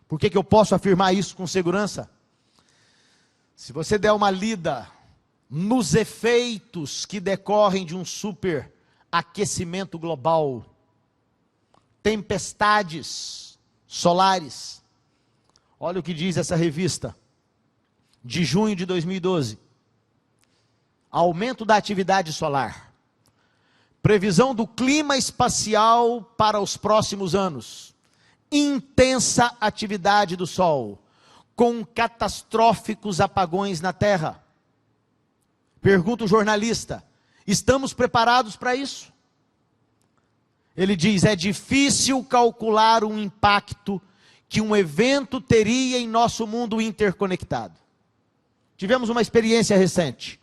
Speaker 1: Por que eu posso afirmar isso com segurança? Se você der uma lida nos efeitos que decorrem de um superaquecimento global, tempestades solares. Olha o que diz essa revista, de junho de 2012. Aumento da atividade solar. Previsão do clima espacial para os próximos anos. Intensa atividade do Sol, com catastróficos apagões na Terra. Pergunta o jornalista: estamos preparados para isso? Ele diz: é difícil calcular um impacto que um evento teria em nosso mundo interconectado. Tivemos uma experiência recente.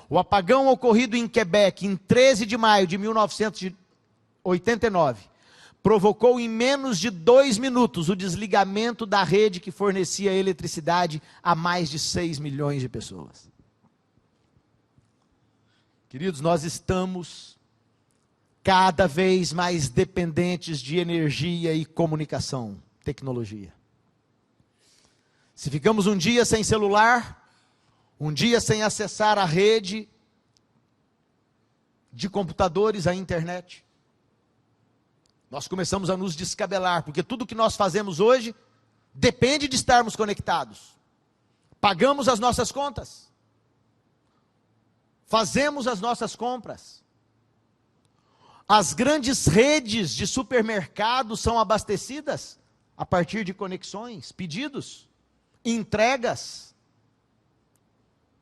Speaker 1: O apagão ocorrido em Quebec em 13 de maio de 1989 provocou em menos de 2 minutos o desligamento da rede que fornecia eletricidade a mais de 6 milhões de pessoas. Queridos, nós estamos cada vez mais dependentes de energia e comunicação, tecnologia. Se ficamos um dia sem celular, um dia sem acessar a rede de computadores, a internet, nós começamos a nos descabelar, porque tudo que nós fazemos hoje depende de estarmos conectados. Pagamos as nossas contas, fazemos as nossas compras. As grandes redes de supermercados são abastecidas a partir de conexões, pedidos, entregas,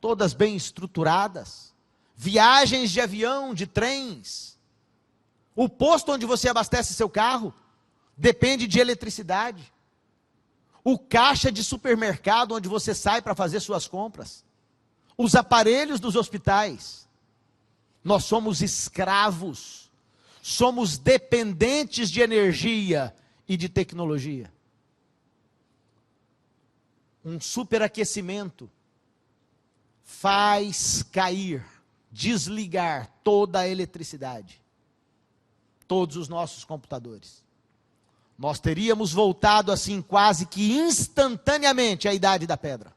Speaker 1: todas bem estruturadas, viagens de avião, de trens. O posto onde você abastece seu carro depende de eletricidade. O caixa de supermercado onde você sai para fazer suas compras. Os aparelhos dos hospitais. Nós somos escravos, somos dependentes de energia e de tecnologia. Um superaquecimento faz cair, desligar toda a eletricidade, todos os nossos computadores. Nós teríamos voltado assim quase que instantaneamente à Idade da Pedra.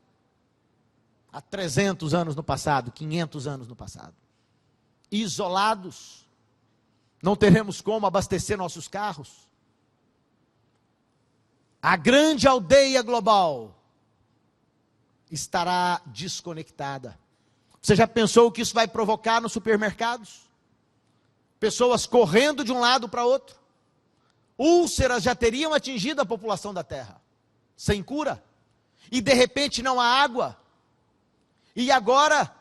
Speaker 1: Há 300 anos no passado, 500 anos no passado. Isolados, não teremos como abastecer nossos carros. A grande aldeia global estará desconectada. Você já pensou o que isso vai provocar nos supermercados? Pessoas correndo de um lado para outro. Úlceras já teriam atingido a população da terra, sem cura. E de repente não há água. E agora,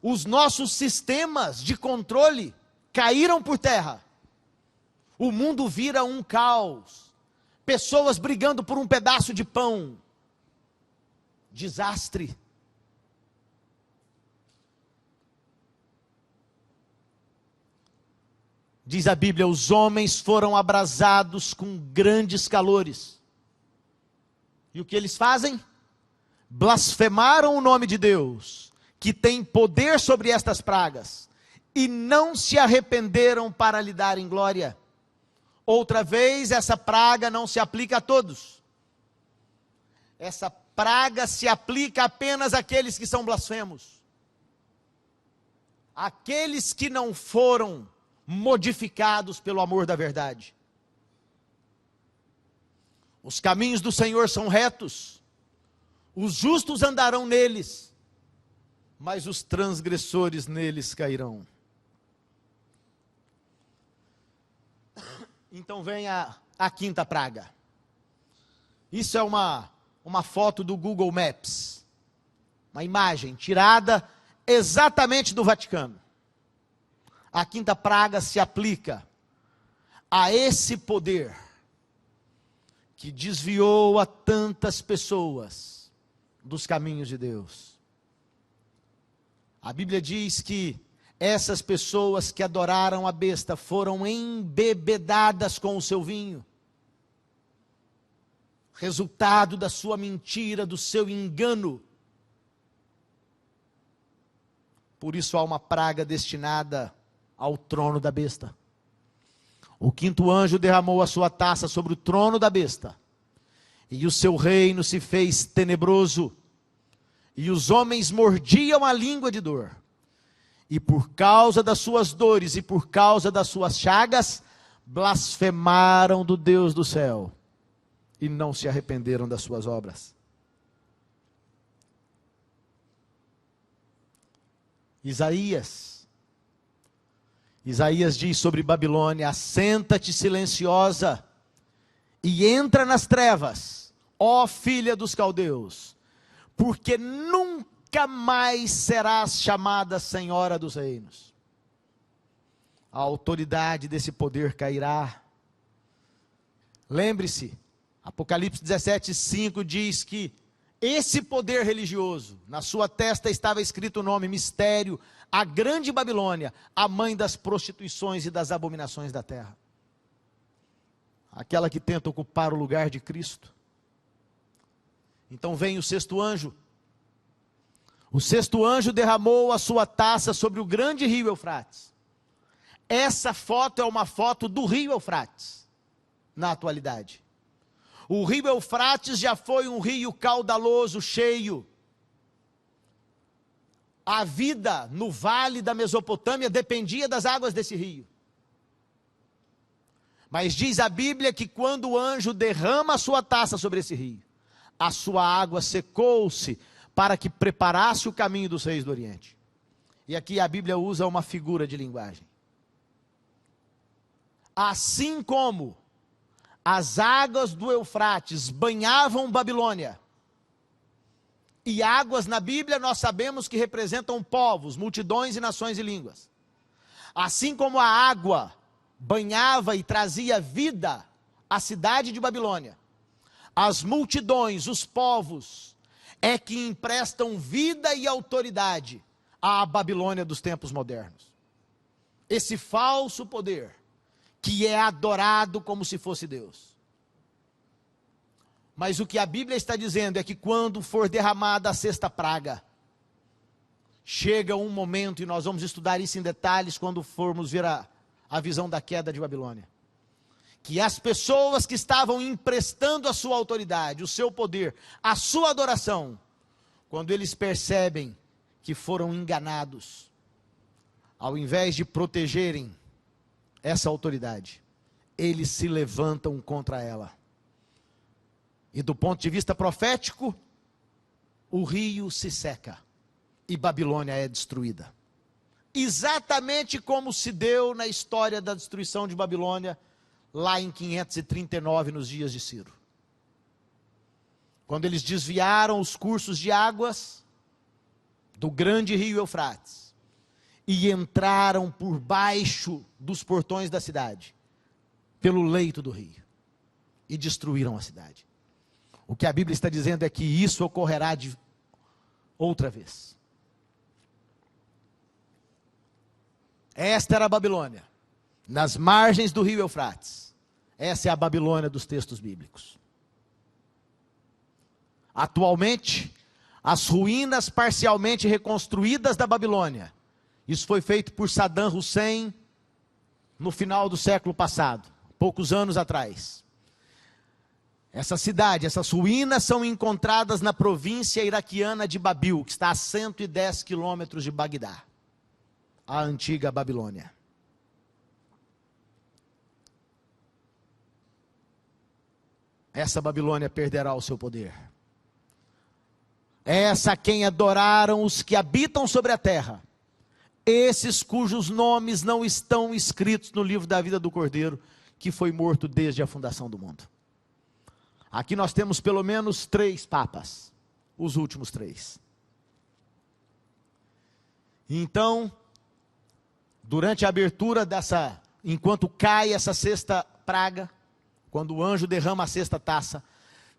Speaker 1: os nossos sistemas de controle caíram por terra. O mundo vira um caos. Pessoas brigando por um pedaço de pão. Desastre. diz a Bíblia, os homens foram abrasados com grandes calores. E o que eles fazem? Blasfemaram o nome de Deus, que tem poder sobre estas pragas, e não se arrependeram para lhe darem glória. Outra vez, essa praga não se aplica a todos. Essa praga se aplica apenas àqueles que são blasfemos. Aqueles que não foram modificados pelo amor da verdade. Os caminhos do Senhor são retos, os justos andarão neles, mas os transgressores neles cairão. Então vem a quinta praga. Isso é uma foto do Google Maps, uma imagem tirada exatamente do Vaticano. A quinta praga se aplica a esse poder que desviou a tantas pessoas dos caminhos de Deus. A Bíblia diz que essas pessoas que adoraram a besta foram embebedadas com o seu vinho. Resultado da sua mentira, do seu engano. Por isso há uma praga destinada ao trono da besta. O quinto anjo derramou a sua taça sobre o trono da besta, e o seu reino se fez tenebroso, e os homens mordiam a língua de dor, e por causa das suas dores e por causa das suas chagas, blasfemaram do Deus do céu, e não se arrependeram das suas obras. Isaías diz sobre Babilônia: assenta-te silenciosa e entra nas trevas, ó filha dos caldeus, porque nunca mais serás chamada senhora dos reinos. A autoridade desse poder cairá. Lembre-se, Apocalipse 17:5 diz que esse poder religioso, na sua testa estava escrito o nome, mistério, a grande Babilônia, a mãe das prostituições e das abominações da terra. Aquela que tenta ocupar o lugar de Cristo. Então vem o sexto anjo. O sexto anjo derramou a sua taça sobre o grande rio Eufrates. Essa foto é uma foto do rio Eufrates, na atualidade. O rio Eufrates já foi um rio caudaloso, cheio. A vida no vale da Mesopotâmia dependia das águas desse rio. Mas diz a Bíblia que quando o anjo derrama a sua taça sobre esse rio, a sua água secou-se para que preparasse o caminho dos reis do Oriente. E aqui a Bíblia usa uma figura de linguagem. Assim como as águas do Eufrates banhavam Babilônia, e águas na Bíblia nós sabemos que representam povos, multidões e nações e línguas. Assim como a água banhava e trazia vida à cidade de Babilônia, as multidões, os povos, é que emprestam vida e autoridade à Babilônia dos tempos modernos. Esse falso poder, que é adorado como se fosse Deus. Mas o que a Bíblia está dizendo é que quando for derramada a sexta praga, chega um momento, e nós vamos estudar isso em detalhes quando formos ver a visão da queda de Babilônia, que as pessoas que estavam emprestando a sua autoridade, o seu poder, a sua adoração, quando eles percebem que foram enganados, ao invés de protegerem essa autoridade, eles se levantam contra ela. E do ponto de vista profético, o rio se seca e Babilônia é destruída. Exatamente como se deu na história da destruição de Babilônia, lá em 539, nos dias de Ciro. Quando eles desviaram os cursos de águas do grande rio Eufrates e entraram por baixo dos portões da cidade, pelo leito do rio, e destruíram a cidade. O que a Bíblia está dizendo é que isso ocorrerá de outra vez. Esta era a Babilônia. nas margens do rio Eufrates. Essa é a Babilônia dos textos bíblicos. Atualmente, as ruínas parcialmente reconstruídas da Babilônia. Isso foi feito por Saddam Hussein no final do século passado, poucos anos atrás. Essa cidade, essas ruínas são encontradas na província iraquiana de Babil, que está a 110 quilômetros de Bagdá, a antiga Babilônia. Essa Babilônia perderá o seu poder. Essa a quem adoraram os que habitam sobre a terra, esses cujos nomes não estão escritos no livro da vida do Cordeiro, que foi morto desde a fundação do mundo. Aqui nós temos pelo menos 3 papas, os últimos 3. Então, durante a abertura dessa, enquanto cai essa sexta praga, quando o anjo derrama a sexta taça,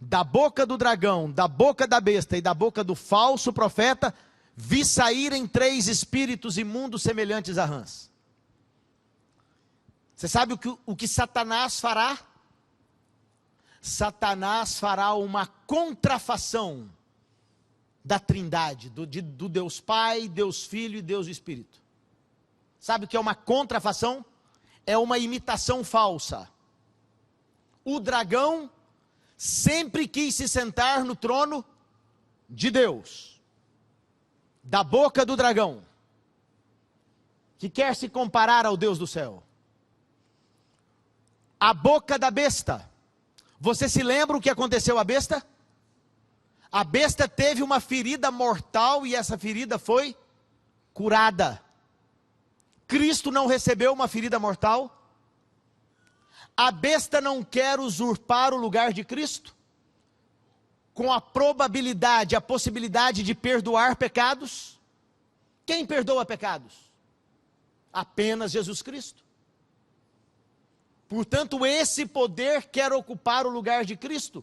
Speaker 1: da boca do dragão, da boca da besta e da boca do falso profeta, vi saírem 3 espíritos imundos semelhantes a rãs. Você sabe o que Satanás fará? Satanás fará uma contrafação da Trindade, do Deus Pai, Deus Filho e Deus Espírito. Sabe o que é uma contrafação? É uma imitação falsa. O dragão sempre quis se sentar no trono de Deus. Da boca do dragão, que quer se comparar ao Deus do céu. A boca da besta. Você se lembra o que aconteceu à besta? A besta teve uma ferida mortal e essa ferida foi curada. Cristo não recebeu uma ferida mortal? A besta não quer usurpar o lugar de Cristo? Com a probabilidade, a possibilidade de perdoar pecados? Quem perdoa pecados? Apenas Jesus Cristo. Portanto, esse poder quer ocupar o lugar de Cristo.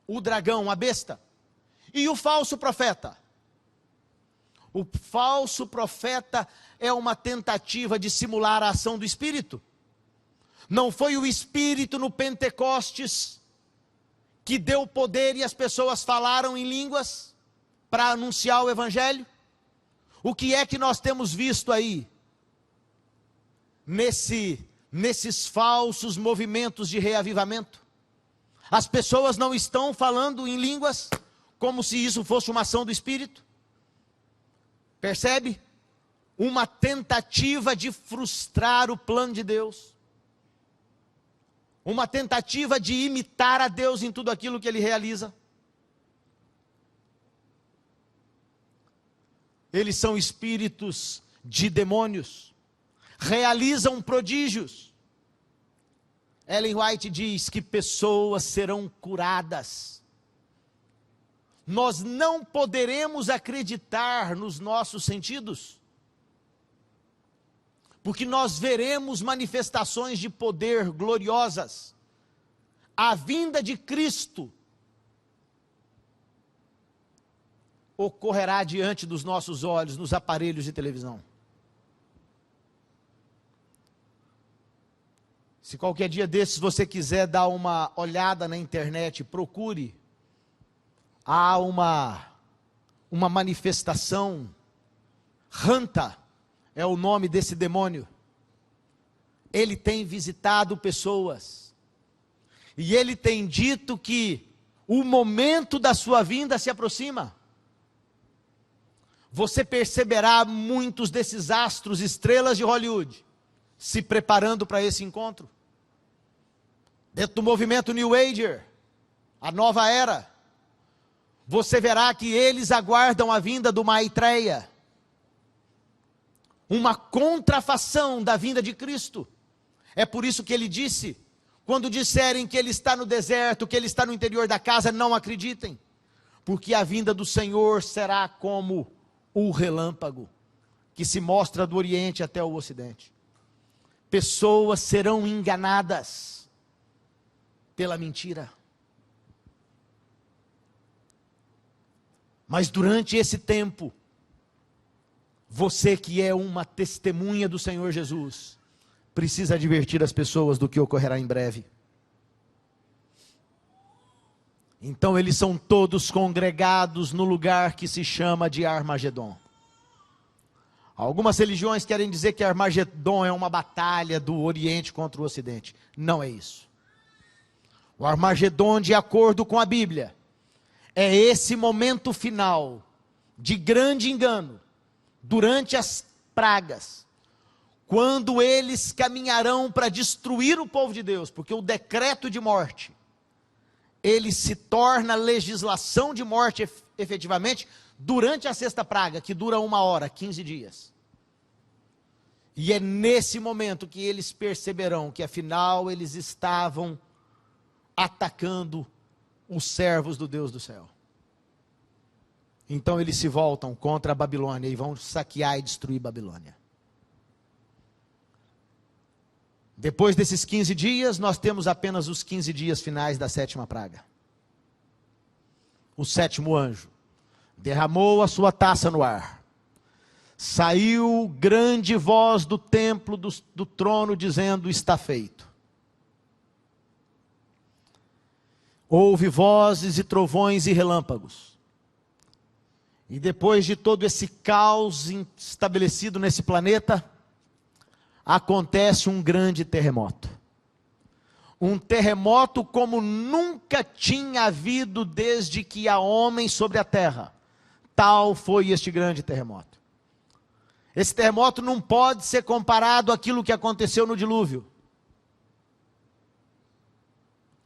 Speaker 1: O dragão, a besta. E o falso profeta? O falso profeta é uma tentativa de simular a ação do Espírito. Não foi o Espírito no Pentecostes que deu poder e as pessoas falaram em línguas para anunciar o Evangelho? O que é que nós temos visto aí? Nesses falsos movimentos de reavivamento? As pessoas não estão falando em línguas como se isso fosse uma ação do Espírito? Percebe? Uma tentativa de frustrar o plano de Deus. Uma tentativa de imitar a Deus em tudo aquilo que Ele realiza. Eles são espíritos de demônios. Realizam prodígios. Ellen White diz que pessoas serão curadas. Nós não poderemos acreditar nos nossos sentidos, porque nós veremos manifestações de poder gloriosas. A vinda de Cristo ocorrerá diante dos nossos olhos, nos aparelhos de televisão. Se qualquer dia desses você quiser dar uma olhada na internet, procure. Há uma manifestação, Hanta é o nome desse demônio. Ele tem visitado pessoas. E ele tem dito que o momento da sua vinda se aproxima. Você perceberá muitos desses astros, estrelas de Hollywood, se preparando para esse encontro. Dentro do movimento New Ager, a nova era, você verá que eles aguardam a vinda do Maitreya, uma contrafação da vinda de Cristo. É por isso que ele disse, quando disserem que ele está no deserto, que ele está no interior da casa, não acreditem, porque a vinda do Senhor será como o relâmpago, que se mostra do Oriente até o Ocidente. Pessoas serão enganadas pela mentira. Mas durante esse tempo, você que é uma testemunha do Senhor Jesus, precisa advertir as pessoas do que ocorrerá em breve. Então eles são todos congregados no lugar que se chama de Armagedon. Algumas religiões querem dizer que Armagedon é uma batalha do Oriente contra o Ocidente. Não é isso. O Armagedon, de acordo com a Bíblia, é esse momento final de grande engano, durante as pragas, quando eles caminharão para destruir o povo de Deus, porque o decreto de morte, ele se torna legislação de morte efetivamente, durante a sexta praga, que dura 1 hora, 15 dias. E é nesse momento que eles perceberão que afinal eles estavam atacando os servos do Deus do céu. Então eles se voltam contra a Babilônia e vão saquear e destruir Babilônia. Depois desses 15 dias, nós temos apenas os 15 dias finais da sétima praga. O sétimo anjo derramou a sua taça no ar. Saiu grande voz do templo do trono dizendo: está feito. Houve vozes e trovões e relâmpagos. E depois de todo esse caos estabelecido nesse planeta, acontece um grande terremoto. Um terremoto como nunca tinha havido desde que há homem sobre a terra. Tal foi este grande terremoto. Esse terremoto não pode ser comparado àquilo que aconteceu no dilúvio.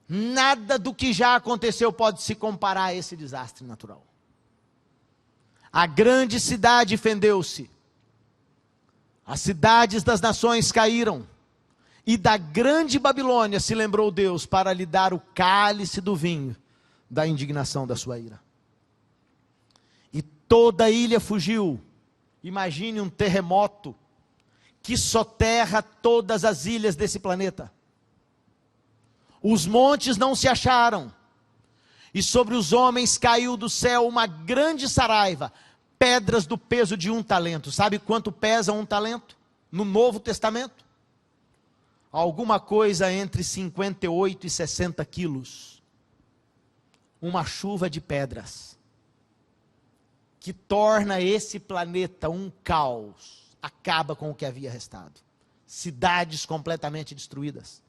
Speaker 1: Nada do que já aconteceu pode se comparar a esse desastre natural. A grande cidade fendeu-se. As cidades das nações caíram. E da grande Babilônia se lembrou Deus para lhe dar o cálice do vinho da indignação da sua ira. E toda a ilha fugiu. Imagine um terremoto que soterra todas as ilhas desse planeta. Os montes não se acharam. E sobre os homens caiu do céu uma grande saraiva, pedras do peso de 1 talento. Sabe quanto pesa 1 talento? No Novo Testamento? Alguma coisa entre 58 e 60 quilos. Uma chuva de pedras, que torna esse planeta um caos, acaba com o que havia restado. Cidades completamente destruídas.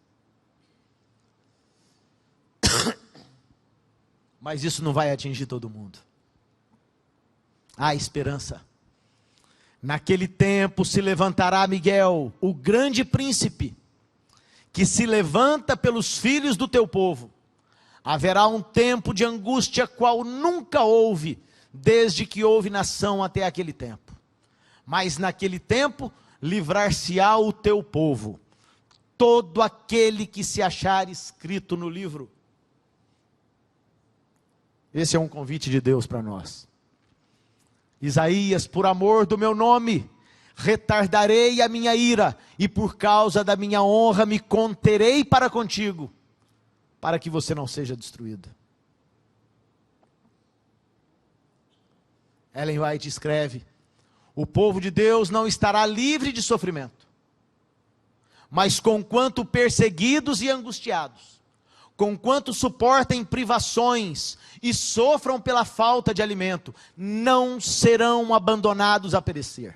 Speaker 1: Mas isso não vai atingir todo mundo. Há esperança. Naquele tempo se levantará Miguel, o grande príncipe, que se levanta pelos filhos do teu povo. Haverá um tempo de angústia qual nunca houve, desde que houve nação até aquele tempo. Mas naquele tempo livrar-se-á o teu povo, todo aquele que se achar escrito no livro. Esse é um convite de Deus para nós. Isaías: por amor do meu nome, retardarei a minha ira, e por causa da minha honra me conterei para contigo, para que você não seja destruído. Ellen White escreve: o povo de Deus não estará livre de sofrimento, mas conquanto perseguidos e angustiados, conquanto suportem privações e sofram pela falta de alimento, não serão abandonados a perecer.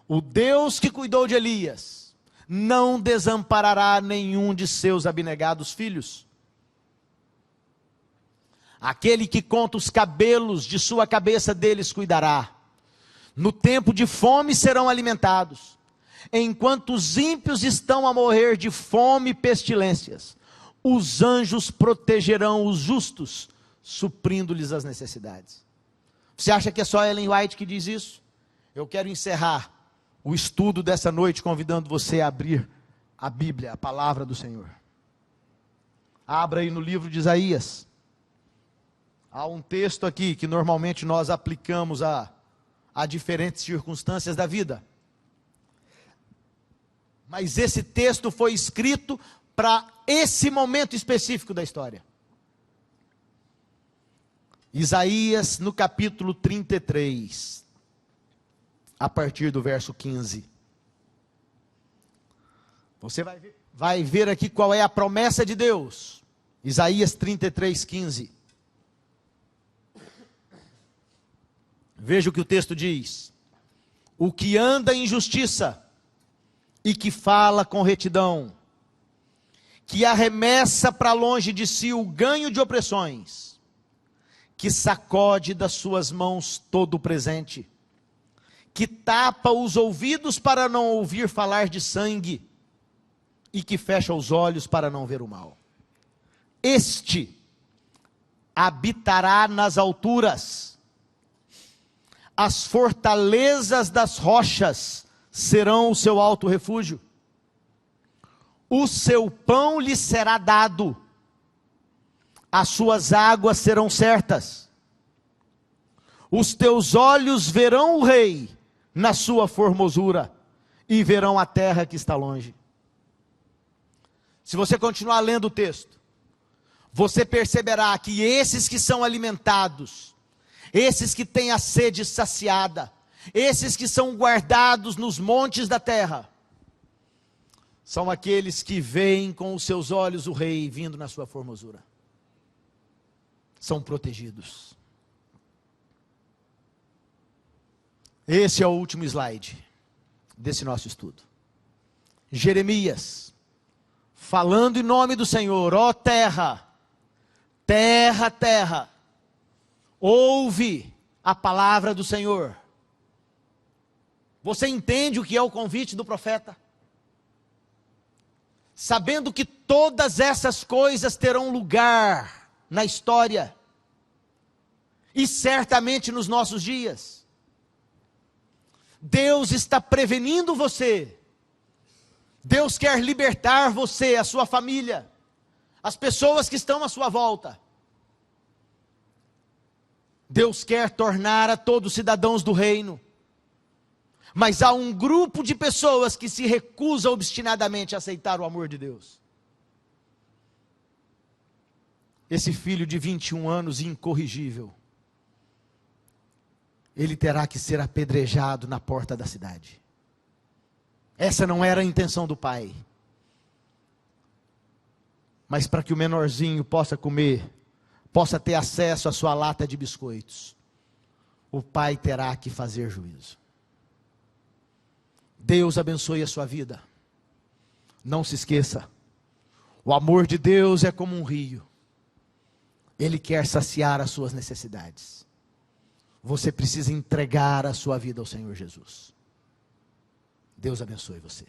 Speaker 1: O Deus que cuidou de Elias não desamparará nenhum de seus abnegados filhos. Aquele que conta os cabelos de sua cabeça deles cuidará. No tempo de fome serão alimentados, enquanto os ímpios estão a morrer de fome e pestilências. Os anjos protegerão os justos, suprindo-lhes as necessidades. Você acha que é só Ellen White que diz isso? Eu quero encerrar o estudo dessa noite convidando você a abrir a Bíblia, a palavra do Senhor. Abra aí no livro de Isaías. Há um texto aqui que normalmente nós aplicamos a diferentes circunstâncias da vida. Mas esse texto foi escrito para esse momento específico da história. Isaías, no capítulo 33, a partir do verso 15. Você vai ver aqui qual é a promessa de Deus. Isaías 33:15. Veja o que o texto diz: o que anda em justiça e que fala com retidão, que arremessa para longe de si o ganho de opressões, que sacode das suas mãos todo o presente, que tapa os ouvidos para não ouvir falar de sangue, e que fecha os olhos para não ver o mal. Este habitará nas alturas, as fortalezas das rochas serão o seu alto refúgio. O seu pão lhe será dado, as suas águas serão certas. Os teus olhos verão o rei na sua formosura, e verão a terra que está longe. Se você continuar lendo o texto, você perceberá que esses que são alimentados, esses que têm a sede saciada, esses que são guardados nos montes da terra, são aqueles que veem com os seus olhos o rei vindo na sua formosura. São protegidos. Esse é o último slide desse nosso estudo. Jeremias, falando em nome do Senhor: ó terra, terra, terra, ouve a palavra do Senhor. Você entende o que é o convite do profeta? Sabendo que todas essas coisas terão lugar na história, e certamente nos nossos dias. Deus está prevenindo você. Deus quer libertar você, a sua família, as pessoas que estão à sua volta. Deus quer tornar a todos cidadãos do reino. Mas há um grupo de pessoas que se recusa obstinadamente a aceitar o amor de Deus. Esse filho de 21 anos, incorrigível, ele terá que ser apedrejado na porta da cidade. Essa não era a intenção do pai. Mas para que o menorzinho possa comer, possa ter acesso à sua lata de biscoitos, o pai terá que fazer juízo. Deus abençoe a sua vida. Não se esqueça, o amor de Deus é como um rio. Ele quer saciar as suas necessidades. Você precisa entregar a sua vida ao Senhor Jesus. Deus abençoe você.